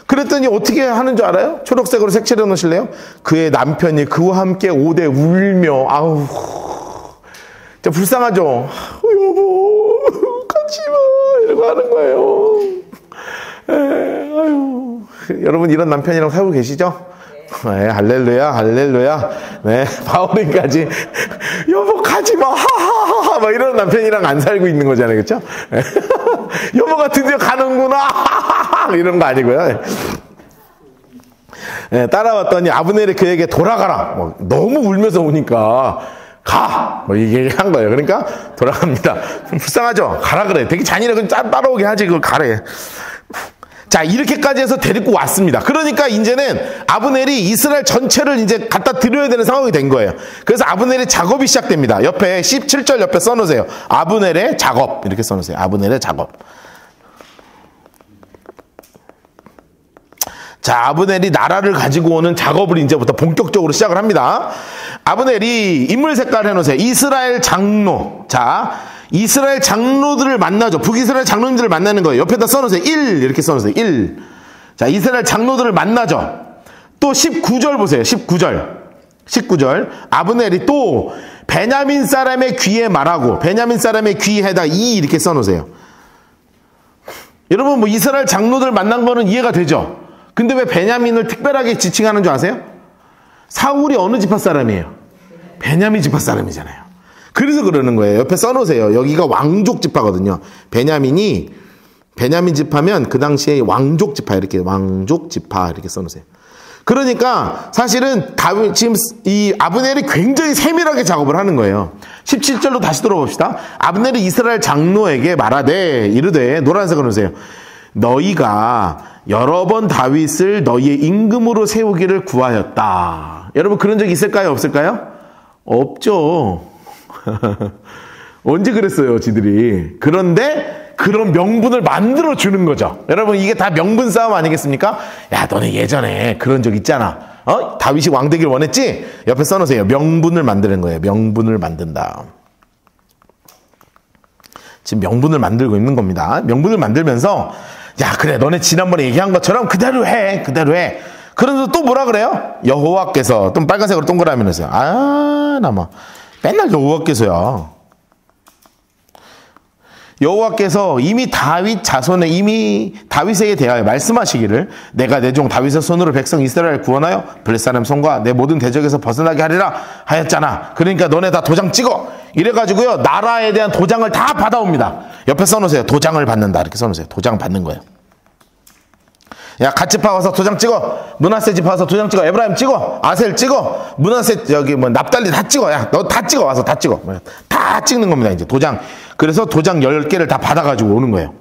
그랬더니 어떻게 하는 줄 알아요? 초록색으로 색칠해 놓으실래요? 그의 남편이 그와 함께 오되 울며, 불쌍하죠? 여보, 같이 와. 이러고 하는 거예요. 아유. 여러분, 이런 남편이랑 살고 계시죠? 네, 할렐루야, 할렐루야. 네, 바울이까지. 여보, 가지 마. 하하하하. 막 이런 남편이랑 안 살고 있는 거잖아요. 그쵸? 네. 여보가 드디어 가는구나. 하하하. 이런 거 아니고요. 네, 따라왔더니 아브넬이 그에게 돌아가라. 뭐, 너무 울면서 오니까 가! 뭐 얘기한 거예요. 그러니까 돌아갑니다. 불쌍하죠? 가라 그래. 되게 잔인하게 따라오게 하지. 그걸 가래. 자, 이렇게까지 해서 데리고 왔습니다. 그러니까 이제는 아브넬이 이스라엘 전체를 이제 갖다 드려야 되는 상황이 된 거예요. 그래서 아브넬의 작업이 시작됩니다. 옆에 17절 옆에 써놓으세요. 아브넬의 작업. 이렇게 써놓으세요. 아브넬의 작업. 자, 아브넬이 나라를 가지고 오는 작업을 이제부터 본격적으로 시작을 합니다. 아브넬이 인물 색깔 해놓으세요. 이스라엘 장로. 자, 이스라엘 장로들을 만나죠. 북이스라엘 장로님들을 만나는 거예요. 옆에다 써놓으세요. 1 이렇게 써놓으세요. 1. 자, 이스라엘 장로들을 만나죠. 또 19절 보세요. 19절. 아브넬이 또 베냐민 사람의 귀에 말하고, 베냐민 사람의 귀에다 2 이렇게 써놓으세요. 여러분, 뭐 이스라엘 장로들 만난 거는 이해가 되죠? 근데 왜 베냐민을 특별하게 지칭하는 줄 아세요? 사울이 어느 지파 사람이에요? 베냐민 지파 사람이잖아요. 그래서 그러는 거예요. 옆에 써놓으세요. 여기가 왕족 지파거든요. 베냐민 지파면 그 당시에 왕족 지파, 이렇게 왕족 지파 이렇게 써놓으세요. 그러니까 사실은 지금 이 아브넬이 굉장히 세밀하게 작업을 하는 거예요. 17절로 다시 들어봅시다. 아브넬이 이스라엘 장로에게 말하되 이르되, 노란색으로 놓으세요. 너희가 여러 번 다윗을 너희의 임금으로 세우기를 구하였다. 여러분, 그런 적 있을까요? 없을까요? 없죠. 언제 그랬어요, 지들이. 그런데 그런 명분을 만들어 주는 거죠. 여러분, 이게 다 명분 싸움 아니겠습니까? 야, 너네 예전에 그런 적 있잖아. 다윗이 왕 되길 원했지? 옆에 써놓으세요. 명분을 만드는 거예요. 명분을 만든다. 지금 명분을 만들고 있는 겁니다. 명분을 만들면서, 야, 그래, 너네 지난번에 얘기한 것처럼 그대로 해. 그러면서 또 뭐라 그래요? 여호와께서, 또 빨간색으로 동그라미 넣으세요. 나마. 맨날 여호와께서야. 여호와께서 이미 다윗 자손에 이미 다윗에게 대하여 말씀하시기를, 내가 내 종 다윗의 손으로 백성 이스라엘을 구원하여 블레 사람 손과 내 모든 대적에서 벗어나게 하리라 하였잖아. 그러니까 너네 다 도장 찍어. 이래가지고요, 나라에 대한 도장을 다 받아옵니다. 옆에 써놓으세요. 도장을 받는다. 이렇게 써놓으세요. 도장 받는 거예요. 야, 갓 지파 와서 도장 찍어. 므낫세 지파 와서 도장 찍어. 에브라임 찍어. 아셀 찍어. 므낫세, 여기 뭐 납달리 다 찍어. 야, 너 다 찍어. 와서 다 찍어. 다 찍는 겁니다, 이제 도장. 그래서 도장 10개를 다 받아가지고 오는 거예요.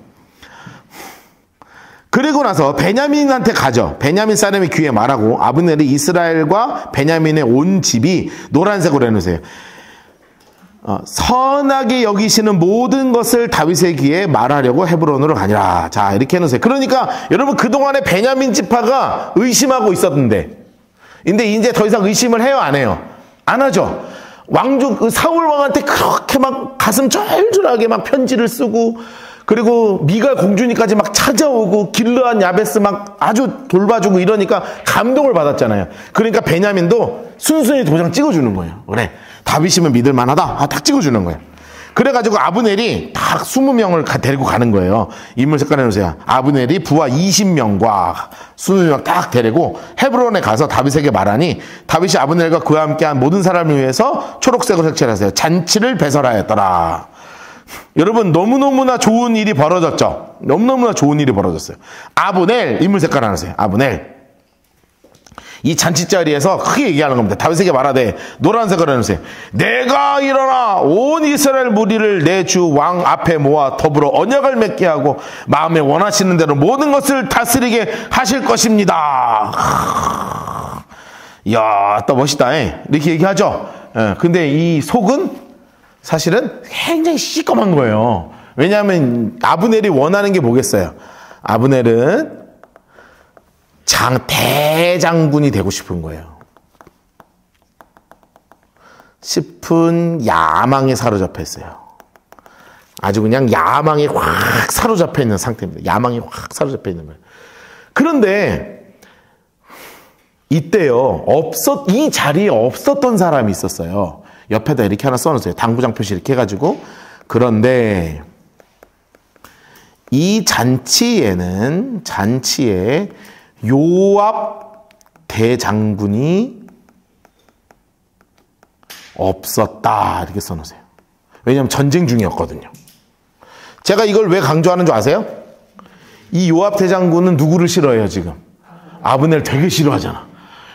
그리고 나서 베냐민한테 가죠. 베냐민 사람의 귀에 말하고, 아브넬이 이스라엘과 베냐민의 온 집이 노란색으로 해놓으세요. 선하게 여기시는 모든 것을 다윗의 귀에 말하려고 헤브론으로 가니라. 자, 이렇게 해놓으세요. 그러니까 여러분, 그동안에 베냐민 지파가 의심하고 있었는데, 근데 이제 더 이상 의심을 해요, 안 해요? 안 하죠. 왕족 사울 왕한테 그렇게 막 가슴 절절하게 막 편지를 쓰고, 그리고 미갈 공주니까지 막 찾아오고, 길르한 야베스 막 아주 돌봐주고 이러니까 감동을 받았잖아요. 그러니까 베냐민도 순순히 도장 찍어주는 거예요. 그래, 다윗이면 믿을만하다. 딱 찍어주는 거예요. 그래가지고 아브넬이 딱 20명을 데리고 가는 거예요. 인물 색깔 해놓으세요. 아브넬이 부하 20명과 20명 딱 데리고 헤브론에 가서 다윗에게 말하니, 다윗이 아브넬과 그와 함께한 모든 사람을 위해서 초록색으로 색칠을 하세요. 잔치를 배설하였더라. 여러분, 너무너무나 좋은 일이 벌어졌죠. 너무너무나 좋은 일이 벌어졌어요. 아브넬, 인물 색깔 하나세요. 아브넬. 이 잔치 자리에서 크게 얘기하는 겁니다. 다윗에게 말하되, 노란색으로 해놓으세요. 내가 일어나 온 이스라엘 무리를 내 주 왕 앞에 모아 더불어 언약을 맺게 하고 마음에 원하시는 대로 모든 것을 다스리게 하실 것입니다. 이야, 또 멋있다. 이렇게 얘기하죠. 근데 이 속은 사실은 굉장히 시꺼먼 거예요. 왜냐하면 아브넬이 원하는 게 뭐겠어요? 아브넬은 대장군이 되고 싶은 거예요. 싶은 야망에 사로잡혀 있어요. 아주 그냥 야망에 확 사로잡혀 있는 상태입니다. 야망이 확 사로잡혀 있는 거예요. 그런데 이때요, 이 자리에 없었던 사람이 있었어요. 옆에다 이렇게 하나 써놓으세요. 당구장 표시 이렇게 해가지고. 그런데 이 잔치에 요압 대장군이 없었다 이렇게 써놓으세요. 왜냐하면 전쟁 중이었거든요. 제가 이걸 왜 강조하는 줄 아세요? 이 요압 대장군은 누구를 싫어해요 지금? 아브넬 되게 싫어하잖아.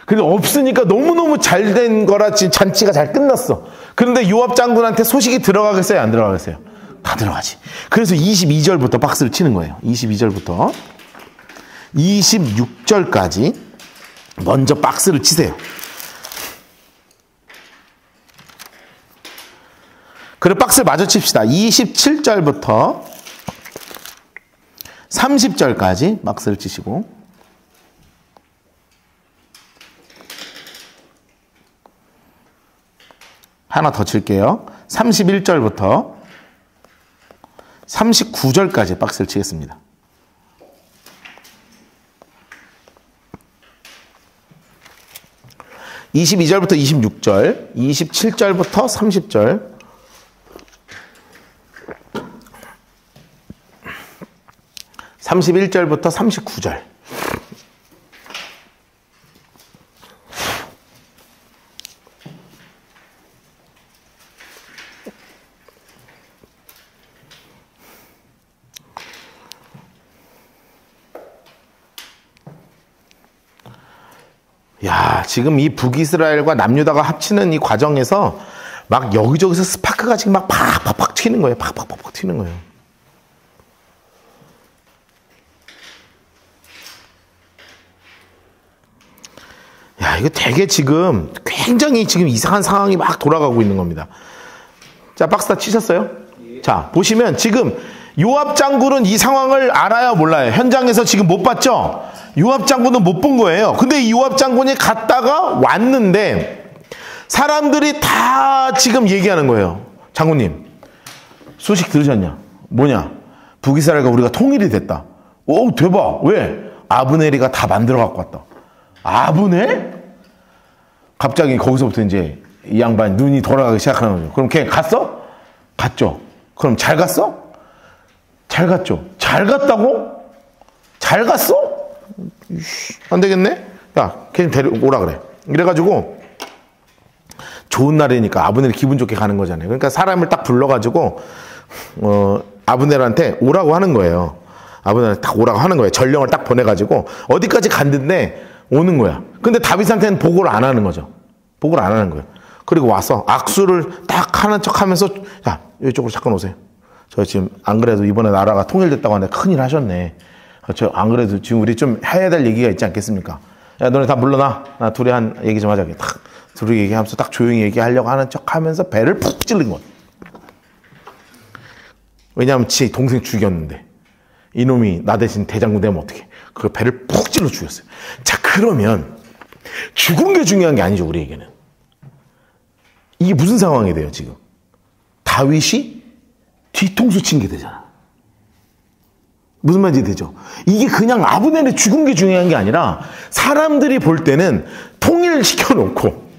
근데 없으니까 너무너무 잘 된 거라 지금 잔치가 잘 끝났어. 그런데 요압 장군한테 소식이 들어가겠어요? 안 들어가겠어요? 다 들어가지. 그래서 22절부터 박스를 치는 거예요. 22절부터 26절까지 먼저 박스를 치세요. 그래 박스를 마저 칩시다. 27절부터 30절까지 박스를 치시고 하나 더 칠게요. 31절부터 39절까지 박스를 치겠습니다. (22절부터) (26절) (27절부터) (30절) (31절부터) (39절) 야, 지금 이 북이스라엘과 남유다가 합치는 이 과정에서 막 여기저기서 스파크가 지금 막 팍팍팍 튀는 거예요. 팍팍팍 튀는 거예요. 야, 이거 되게 지금 굉장히 지금 이상한 상황이 막 돌아가고 있는 겁니다. 자, 박스 다 치셨어요? 자, 보시면 지금 요압 장군은 이 상황을 알아요, 몰라요? 현장에서 지금 못 봤죠? 요압 장군은 못 본 거예요. 근데 이 요압 장군이 갔다가 왔는데 사람들이 다 지금 얘기하는 거예요. 장군님, 소식 들으셨냐? 뭐냐? 북이스라엘과 우리가 통일이 됐다. 오, 대박. 왜? 아브넬이가 다 만들어 갖고 왔다. 아브넬? 갑자기 거기서부터 이제 이 양반 눈이 돌아가기 시작하는 거죠. 그럼 걔 갔어? 갔죠. 그럼 잘 갔어? 잘 갔죠. 잘 갔다고? 잘 갔어? 안 되겠네? 야, 걔 좀 데려오라 그래. 이래가지고 좋은 날이니까 아브넬이 기분 좋게 가는 거잖아요. 그러니까 사람을 딱 불러가지고 아브넬한테 오라고 하는 거예요. 아브넬한테 딱 오라고 하는 거예요. 전령을 딱 보내가지고 어디까지 갔는데 오는 거야. 근데 다윗한테는 보고를 안 하는 거죠. 보고를 안 하는 거예요. 그리고 와서 악수를 딱 하는 척 하면서 야, 이쪽으로 잠깐 오세요. 저 지금 안 그래도 이번에 나라가 통일됐다고 하는데 큰일 하셨네. 저 안 그래도 지금 우리 좀 해야 될 얘기가 있지 않겠습니까? 야, 너네 다 물러나. 나 둘이 한 얘기 좀 하자. 딱 둘이 얘기하면서 딱 조용히 얘기하려고 하는 척 하면서 배를 푹 찔린 거야. 왜냐하면 지 동생 죽였는데 이놈이 나 대신 대장군 되면 어떡해. 그 배를 푹 찔러 죽였어요. 자, 그러면 죽은 게 중요한 게 아니죠, 우리에게는. 이게 무슨 상황이 돼요, 지금? 다윗이 뒤통수 친 게 되잖아. 무슨 말인지 되죠? 이게 그냥 아브넬이 죽은 게 중요한 게 아니라 사람들이 볼 때는 통일시켜놓고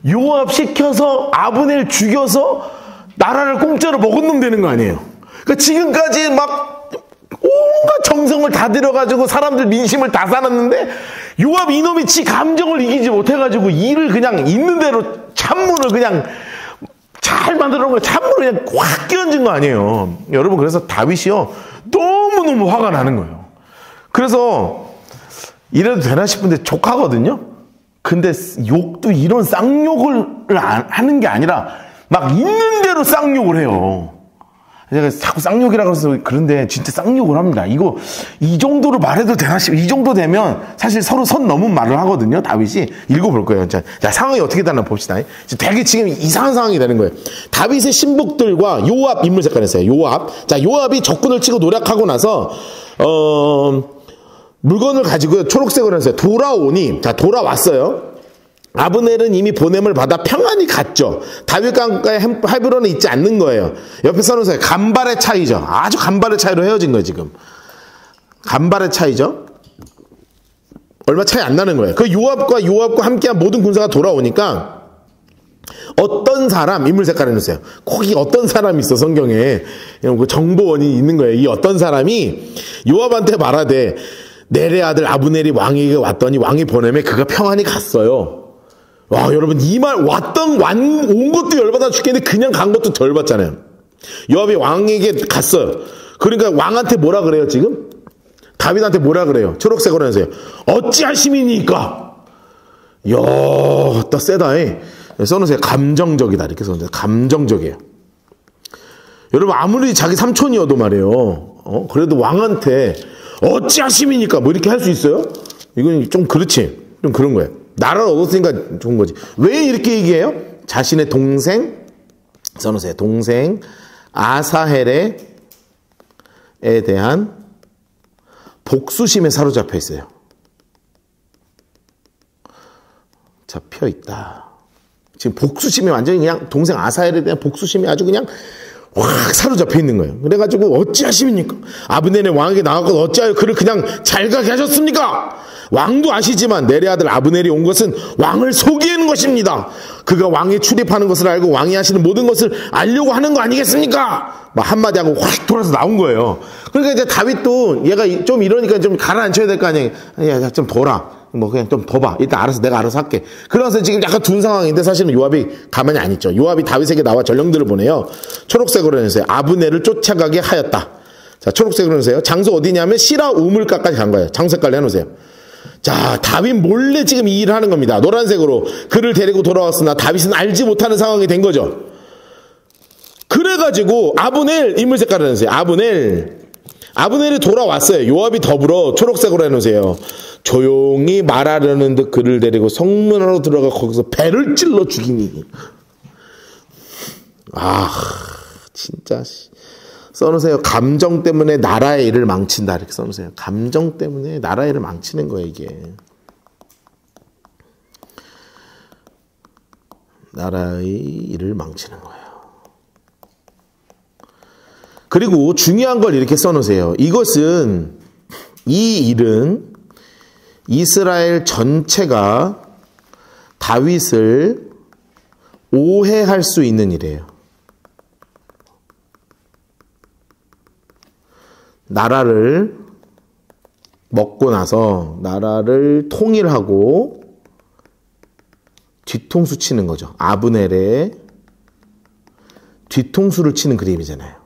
요압 시켜서 아브넬 죽여서 나라를 공짜로 먹은 놈 되는 거 아니에요? 그러니까 지금까지 막 온갖 정성을 다 들여가지고 사람들 민심을 다 쌓았는데 요압 이놈이 지 감정을 이기지 못해가지고 일을 그냥 있는 대로 찬물을 그냥 잘 만들어 놓은 거 찬물을 그냥 꽉 끼얹은 거 아니에요. 여러분, 그래서 다윗이요 너무너무 화가 나는 거예요. 그래서 이래도 되나 싶은데 족하거든요. 근데 욕도 이런 쌍욕을 하는 게 아니라 막 있는 대로 쌍욕을 해요. 제가 자꾸 쌍욕이라고 해서 그런데 진짜 쌍욕을 합니다. 이거 이 정도로 말해도 되나 싶. 이 정도 되면 사실 서로 선 넘은 말을 하거든요. 다윗이 읽어볼 거예요. 자, 상황이 어떻게 되나 봅시다. 되게 지금 이상한 상황이 되는 거예요. 다윗의 신복들과 요압 인물 색깔이었어요. 요압. 자, 요압이 적군을 치고 노략하고 나서 물건을 가지고 초록색으로 했어요. 돌아오니, 자, 돌아왔어요. 아브넬은 이미 보냄을 받아 평안히 갔죠. 다윗과 헤브론에 있지 않는 거예요. 옆에 써놓으세요. 간발의 차이죠. 아주 간발의 차이로 헤어진 거예요, 지금. 간발의 차이죠. 얼마 차이 안 나는 거예요. 그 요압과 함께한 모든 군사가 돌아오니까 어떤 사람, 인물 색깔 해놓으세요. 거기 어떤 사람이 있어, 성경에. 그 정보원이 있는 거예요. 이 어떤 사람이 요압한테 말하되, 넬의 아들 아브넬이 왕에게 왔더니 왕이 보내매 그가 평안히 갔어요. 와, 여러분, 이 말, 온 것도 열받아 죽겠는데 그냥 간 것도 덜 받잖아요. 요압이 왕에게 갔어요. 그러니까 왕한테 뭐라 그래요, 지금? 다윗한테 뭐라 그래요? 초록색으로 해주세요. 어찌하심이니까? 이야, 딱 세다. 써놓으세요. 감정적이다. 이렇게 써놓으세요. 감정적이에요. 여러분, 아무리 자기 삼촌이어도 말이에요. 그래도 왕한테 어찌하심이니까 뭐 이렇게 할 수 있어요? 이건 좀 그렇지. 좀 그런 거예요. 나라를 얻었으니까 좋은 거지. 왜 이렇게 얘기해요? 자신의 동생, 써놓으세요. 동생 아사헬에 대한 복수심에 사로잡혀 있어요. 잡혀 있다. 지금 복수심이 완전히 그냥 동생 아사헬에 대한 복수심이 아주 그냥 확 사로잡혀 있는 거예요. 그래가지고 어찌하십니까? 아브넬의 왕에게 나가고 어찌하여 그를 그냥 잘 가게 하셨습니까? 왕도 아시지만 넬의 아들 아브넬이 온 것은 왕을 속이는 것입니다. 그가 왕이 출입하는 것을 알고 왕이 하시는 모든 것을 알려고 하는 거 아니겠습니까? 막 한마디 하고 확 돌아서 나온 거예요. 그러니까 이제 다윗도 얘가 좀 이러니까 좀 가라앉혀야 될 거 아니에요. 야, 좀 둬라. 뭐 그냥 좀 둬봐. 일단 알아서 내가 알아서 할게. 그래서 지금 약간 둔 상황인데 사실은 요압이 가만히 안 있죠. 요압이 다윗에게 나와 전령들을 보내요. 초록색으로 해주세요. 아브넬을 쫓아가게 하였다. 자, 초록색으로 해주세요. 장소 어디냐면 시라 우물가까지 간 거예요. 장소 색깔로 해놓으세요. 자, 다윗 몰래 지금 이 일을 하는 겁니다. 노란색으로 그를 데리고 돌아왔으나 다윗은 알지 못하는 상황이 된 거죠. 그래가지고 아브넬 인물 색깔을 해놓으세요. 아브넬이 돌아왔어요. 요압이 더불어 초록색으로 해놓으세요. 조용히 말하려는 듯 그를 데리고 성문 안으로 들어가 거기서 배를 찔러 죽이니. 아, 진짜. 써놓으세요. 감정 때문에 나라의 일을 망친다. 이렇게 써놓으세요. 감정 때문에 나라의 일을 망치는 거예요, 이게. 나라의 일을 망치는 거예요. 그리고 중요한 걸 이렇게 써놓으세요. 이 일은 이스라엘 전체가 다윗을 오해할 수 있는 일이에요. 나라를 먹고 나서 나라를 통일하고 뒤통수 치는 거죠. 아브넬의 뒤통수를 치는 그림이잖아요.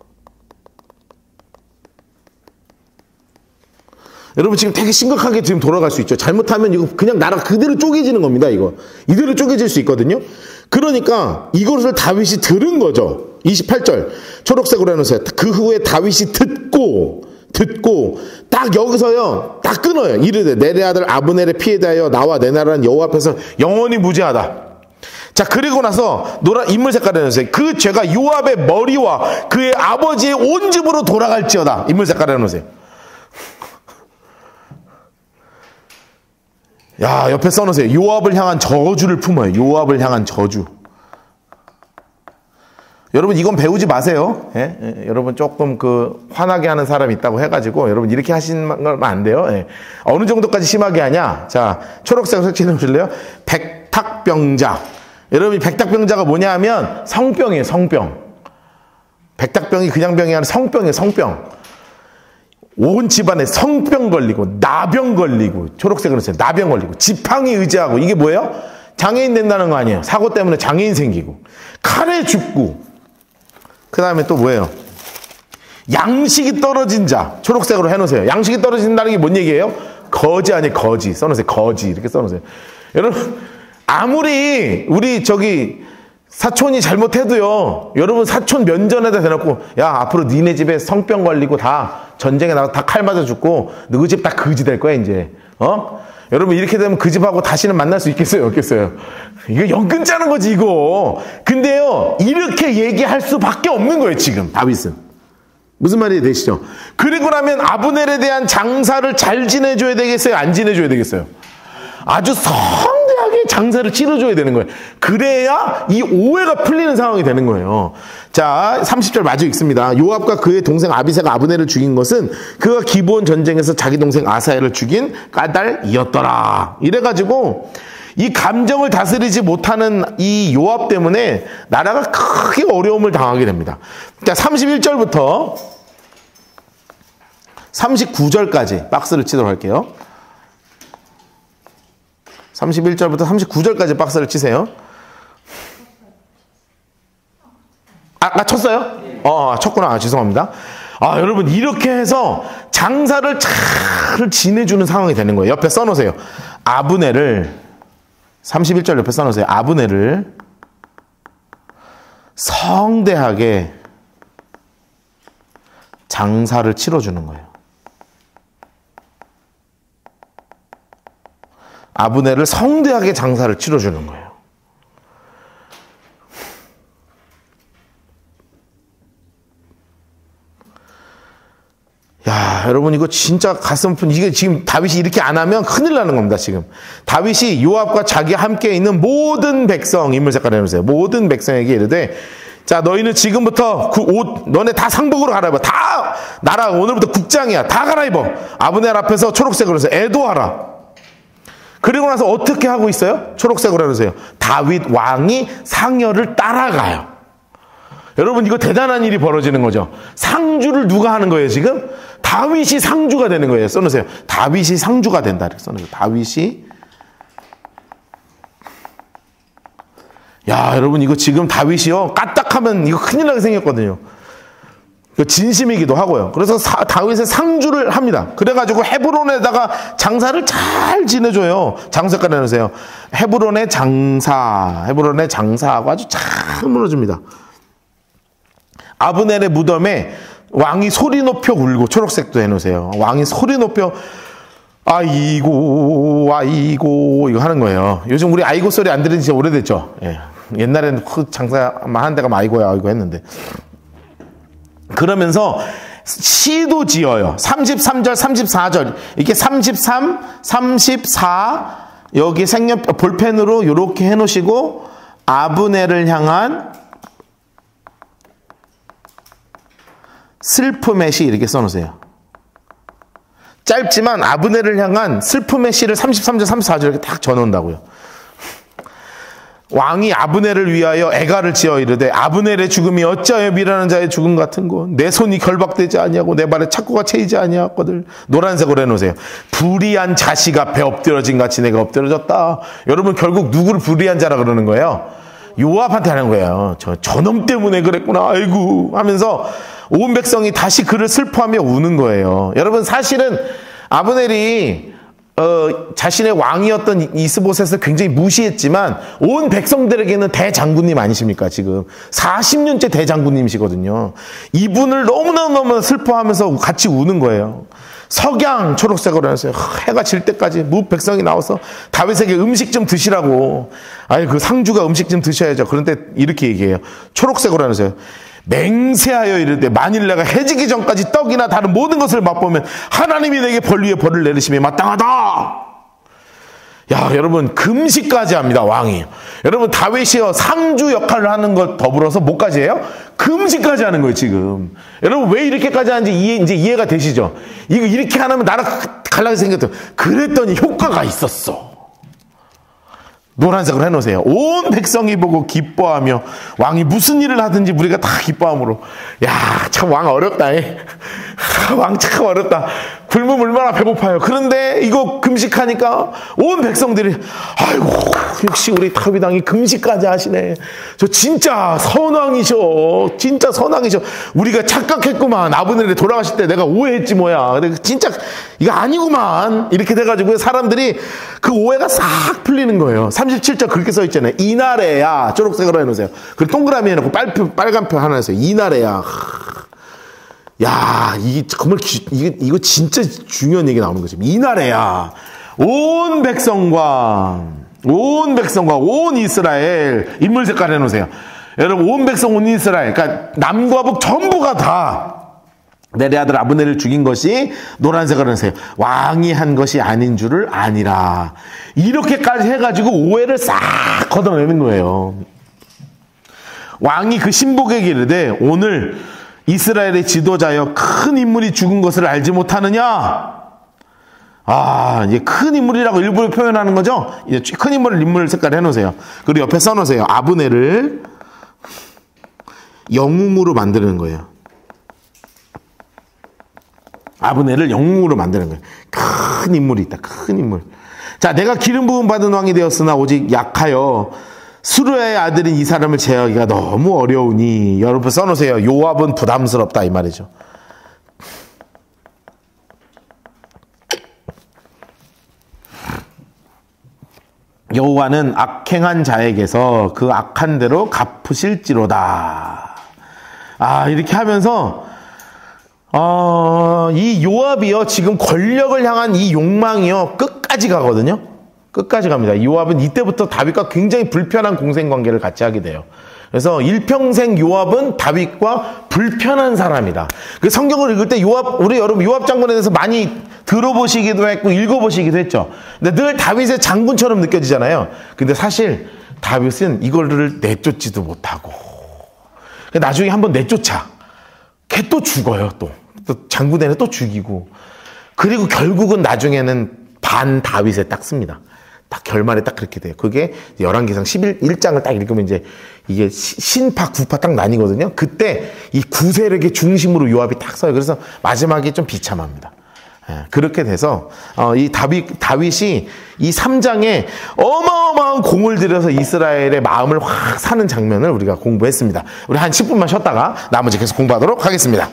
여러분 지금 되게 심각하게 지금 돌아갈 수 있죠. 잘못하면 이거 그냥 나라 그대로 쪼개지는 겁니다. 이대로 쪼개질 수 있거든요. 그러니까 이것을 다윗이 들은 거죠. 28절 초록색으로 해놓으세요. 그 후에 다윗이 듣고 딱 여기서요 딱 끊어요. 이르되 넬의 아들 아브넬의 피에 대하여 나와 내 나라는 여호와 앞에서 영원히 무죄하다. 자, 그리고 나서 노란 인물 색깔을 해놓으세요. 그 죄가 요압의 머리와 그의 아버지의 온 집으로 돌아갈지어다. 인물 색깔을 해놓으세요. 야, 옆에 써놓으세요. 요압을 향한 저주를 품어요. 요압을 향한 저주. 여러분 이건 배우지 마세요. 여러분 조금 화나게 하는 사람이 있다고 해가지고 여러분 이렇게 하시면 안 돼요. 어느 정도까지 심하게 하냐? 자, 초록색으로 색칠해 보실래요? 백탁병자. 여러분 이 백탁병자가 뭐냐 하면 성병이에요. 성병. 백탁병이 그냥 병이 아니라 성병이에요. 성병. 온 집안에 성병 걸리고 나병 걸리고 초록색으로 써요. 나병 걸리고 지팡이 의지하고 이게 뭐예요? 장애인 된다는 거 아니에요. 사고 때문에 장애인 생기고 칼에 죽고 그 다음에 또 뭐예요? 양식이 떨어진 자. 초록색으로 해놓으세요. 양식이 떨어진다는 게 뭔 얘기예요? 거지 아니에요. 거지. 써놓으세요. 거지. 이렇게 써놓으세요. 여러분 아무리 우리 사촌이 잘못해도요. 여러분 사촌 면전에다 대놓고 야 앞으로 니네 집에 성병 걸리고 다 전쟁에 나가 다 칼 맞아 죽고 너희 집 다 거지 될 거야 이제. 여러분 이렇게 되면 그 집하고 다시는 만날 수 있겠어요? 없겠어요? 이거 영 끊자는 거지 이거. 근데요 이렇게 얘기할 수밖에 없는 거예요 지금 다윗은. 무슨 말이 되시죠? 그리고 나면 아브넬에 대한 장사를 잘 지내줘야 되겠어요? 안 지내줘야 되겠어요? 아주 성대하게 장사를 치러줘야 되는 거예요. 그래야 이 오해가 풀리는 상황이 되는 거예요. 자, 30절 마저 읽습니다. 요압과 그의 동생 아비새가 아브넬을 죽인 것은 그가 기브온 전쟁에서 자기 동생 아사헬을 죽인 까닭이었더라. 이래가지고 이 감정을 다스리지 못하는 이 요압 때문에 나라가 크게 어려움을 당하게 됩니다. 자, 31절부터 39절까지 박스를 치도록 할게요. 31절부터 39절까지 박스를 치세요. 아까 쳤어요? 쳤구나. 죄송합니다. 여러분, 이렇게 해서 장사를 잘 지내주는 상황이 되는 거예요. 옆에 써놓으세요. 아브넬을, 31절 옆에 써놓으세요. 아브넬을 성대하게 장사를 치러주는 거예요. 아브넬을 성대하게 장사를 치러주는 거예요. 야, 여러분, 이거 진짜 가슴 아픈, 이게 지금 다윗이 이렇게 안 하면 큰일 나는 겁니다, 지금. 다윗이 요압과 자기 함께 있는 모든 백성, 인물 색깔 해놓으세요. 모든 백성에게 이르되, 자, 너희는 지금부터 그 옷, 너네 다 상복으로 갈아입어. 다, 나라 오늘부터 국장이야. 다 갈아입어. 아브넬 앞에서 초록색으로 해서 애도하라. 그리고 나서 어떻게 하고 있어요? 초록색으로 해놓으세요. 다윗 왕이 상여를 따라가요. 여러분, 이거 대단한 일이 벌어지는 거죠. 상주를 누가 하는 거예요, 지금? 다윗이 상주가 되는 거예요. 써놓으세요. 다윗이 상주가 된다. 이렇게 써놓으세요. 다윗이. 야, 여러분, 이거 지금 다윗이요. 까딱하면 이거 큰일 나게 생겼거든요. 이거 진심이기도 하고요. 그래서 다윗의 상주를 합니다. 그래가지고 헤브론에다가 장사를 잘 지내줘요. 장사까지 해놓으세요. 헤브론의 장사하고 아주 잘 무너집니다. 아브넬의 무덤에 왕이 소리 높여 울고, 초록색도 해놓으세요. 왕이 소리 높여 아이고 이거 하는 거예요. 요즘 우리 아이고 소리 안 들은 지 오래됐죠. 예. 옛날에는 장사만 하는 데가 아이고야 아이고 했는데, 그러면서 시도 지어요. 33절 34절 이렇게 33 34 여기 색연필 볼펜으로 이렇게 해놓으시고, 아브넬을 향한 슬픔의 시 이렇게 써놓으세요. 짧지만 아브넬을 향한 슬픔의 시를 33절 34절 이렇게 딱 적어놓는다고요. 왕이 아브넬을 위하여 애가를 지어 이르되, 아브넬의 죽음이 어찌하여 미라는 자의 죽음 같은고, 내 손이 결박되지 아니하고 내 발에 착고가 채이지 아니하거든. 노란색으로 해놓으세요. 불의한 자식 앞에 엎드러진 같이 내가 엎드러졌다. 여러분, 결국 누구를 불의한 자라 그러는 거예요? 요압한테 하는 거예요. 저놈 때문에 그랬구나 아이고 하면서 온 백성이 다시 그를 슬퍼하며 우는 거예요. 여러분, 사실은 아브넬이 자신의 왕이었던 이스보셋을 굉장히 무시했지만 온 백성들에게는 대장군님 아니십니까? 지금 40년째 대장군님이시거든요. 이분을 너무너무 슬퍼하면서 같이 우는 거예요. 석양 초록색으로 해서 해가 질 때까지 백성이 나와서 다윗에게 음식 좀 드시라고. 아니, 그 상주가 음식 좀 드셔야죠. 그런데 이렇게 얘기해요. 초록색으로 해서 맹세하여 이르되, 만일 내가 해지기 전까지 떡이나 다른 모든 것을 맛보면 하나님이 내게 벌 위에 벌을 내리심이 마땅하다. 야, 여러분, 금식까지 합니다, 왕이. 여러분, 다윗이요, 상주 역할을 하는 것 더불어서 뭐까지 해요? 금식까지 하는 거예요, 지금. 여러분, 왜 이렇게까지 하는지 이제 이해가 되시죠? 이거 이렇게 안 하면 나라 갈라게 생겼죠. 그랬더니 효과가 있었어. 노란색으로 해놓으세요. 온 백성이 보고 기뻐하며, 왕이 무슨 일을 하든지 우리가 다 기뻐함으로. 야, 참 왕 어렵다. 왕 참 어렵다. 굶으면 얼마나 배고파요. 그런데 이거 금식하니까 온 백성들이, 아이고, 역시 우리 다윗왕이 금식까지 하시네. 저 진짜 선왕이셔. 진짜 선왕이셔. 우리가 착각했구만. 아브넬이 돌아가실 때 내가 오해했지 뭐야. 진짜 이거 아니구만. 이렇게 돼가지고 사람들이 그 오해가 싹 풀리는 거예요. 37절 그렇게 써 있잖아요. 이날에야. 초록색으로 해놓으세요. 그리고 동그라미 해놓고 빨간표 하나 해서 이날에야. 야, 이게 정말 이거 진짜 중요한 얘기 나오는 거지. 이날에야 온 백성과 온 이스라엘, 인물 색깔 해놓으세요. 여러분, 온 백성 온 이스라엘, 그러니까 남과 북 전부가 다 내 아들 아브넬을 죽인 것이, 노란색으로 해놓으세요. 왕이 한 것이 아닌 줄을 아니라. 이렇게까지 해가지고 오해를 싹 걷어내는 거예요. 왕이 그 신복에게 이르되, 오늘 이스라엘의 지도자여 큰 인물이 죽은 것을 알지 못하느냐? 이제 큰 인물이라고 일부러 표현하는 거죠? 이제 큰 인물 색깔 해놓으세요. 그리고 옆에 써놓으세요. 아브넬을 영웅으로 만드는 거예요. 아브넬을 영웅으로 만드는 거예요. 큰 인물이 있다. 큰 인물. 자, 내가 기름 부음 받은 왕이 되었으나 오직 약하여 수르야의 아들인 이 사람을 제어하기가 너무 어려우니, 여러분 써놓으세요. 요압은 부담스럽다 이 말이죠. 여호와는 악행한 자에게서 그 악한 대로 갚으실지로다. 이렇게 하면서 이 요압이요, 지금 권력을 향한 이 욕망이요, 끝까지 가거든요. 끝까지 갑니다. 요압은 이때부터 다윗과 굉장히 불편한 공생관계를 같이 하게 돼요. 그래서 일평생 요압은 다윗과 불편한 사람이다. 그 성경을 읽을 때 우리 여러분 요압 장군에 대해서 많이 들어보시기도 했고 읽어보시기도 했죠. 근데 늘 다윗의 장군처럼 느껴지잖아요. 근데 사실 다윗은 이거를 내쫓지도 못하고, 나중에 한번 내쫓아. 걔 또 죽어요. 또 장군에는 또 죽이고, 그리고 결국은 나중에는 반 다윗에 딱 씁니다. 딱 결말에 딱 그렇게 돼요. 그게 열왕기상 11장을 딱 읽으면 이제 이게 신파, 구파 딱 나뉘거든요. 그때 이 구세력의 중심으로 요압이 딱 서요. 그래서 마지막에 좀 비참합니다. 그렇게 돼서 이 다윗이 이 3장에 어마어마한 공을 들여서 이스라엘의 마음을 확 사는 장면을 우리가 공부했습니다. 우리 한 10분만 쉬었다가 나머지 계속 공부하도록 하겠습니다.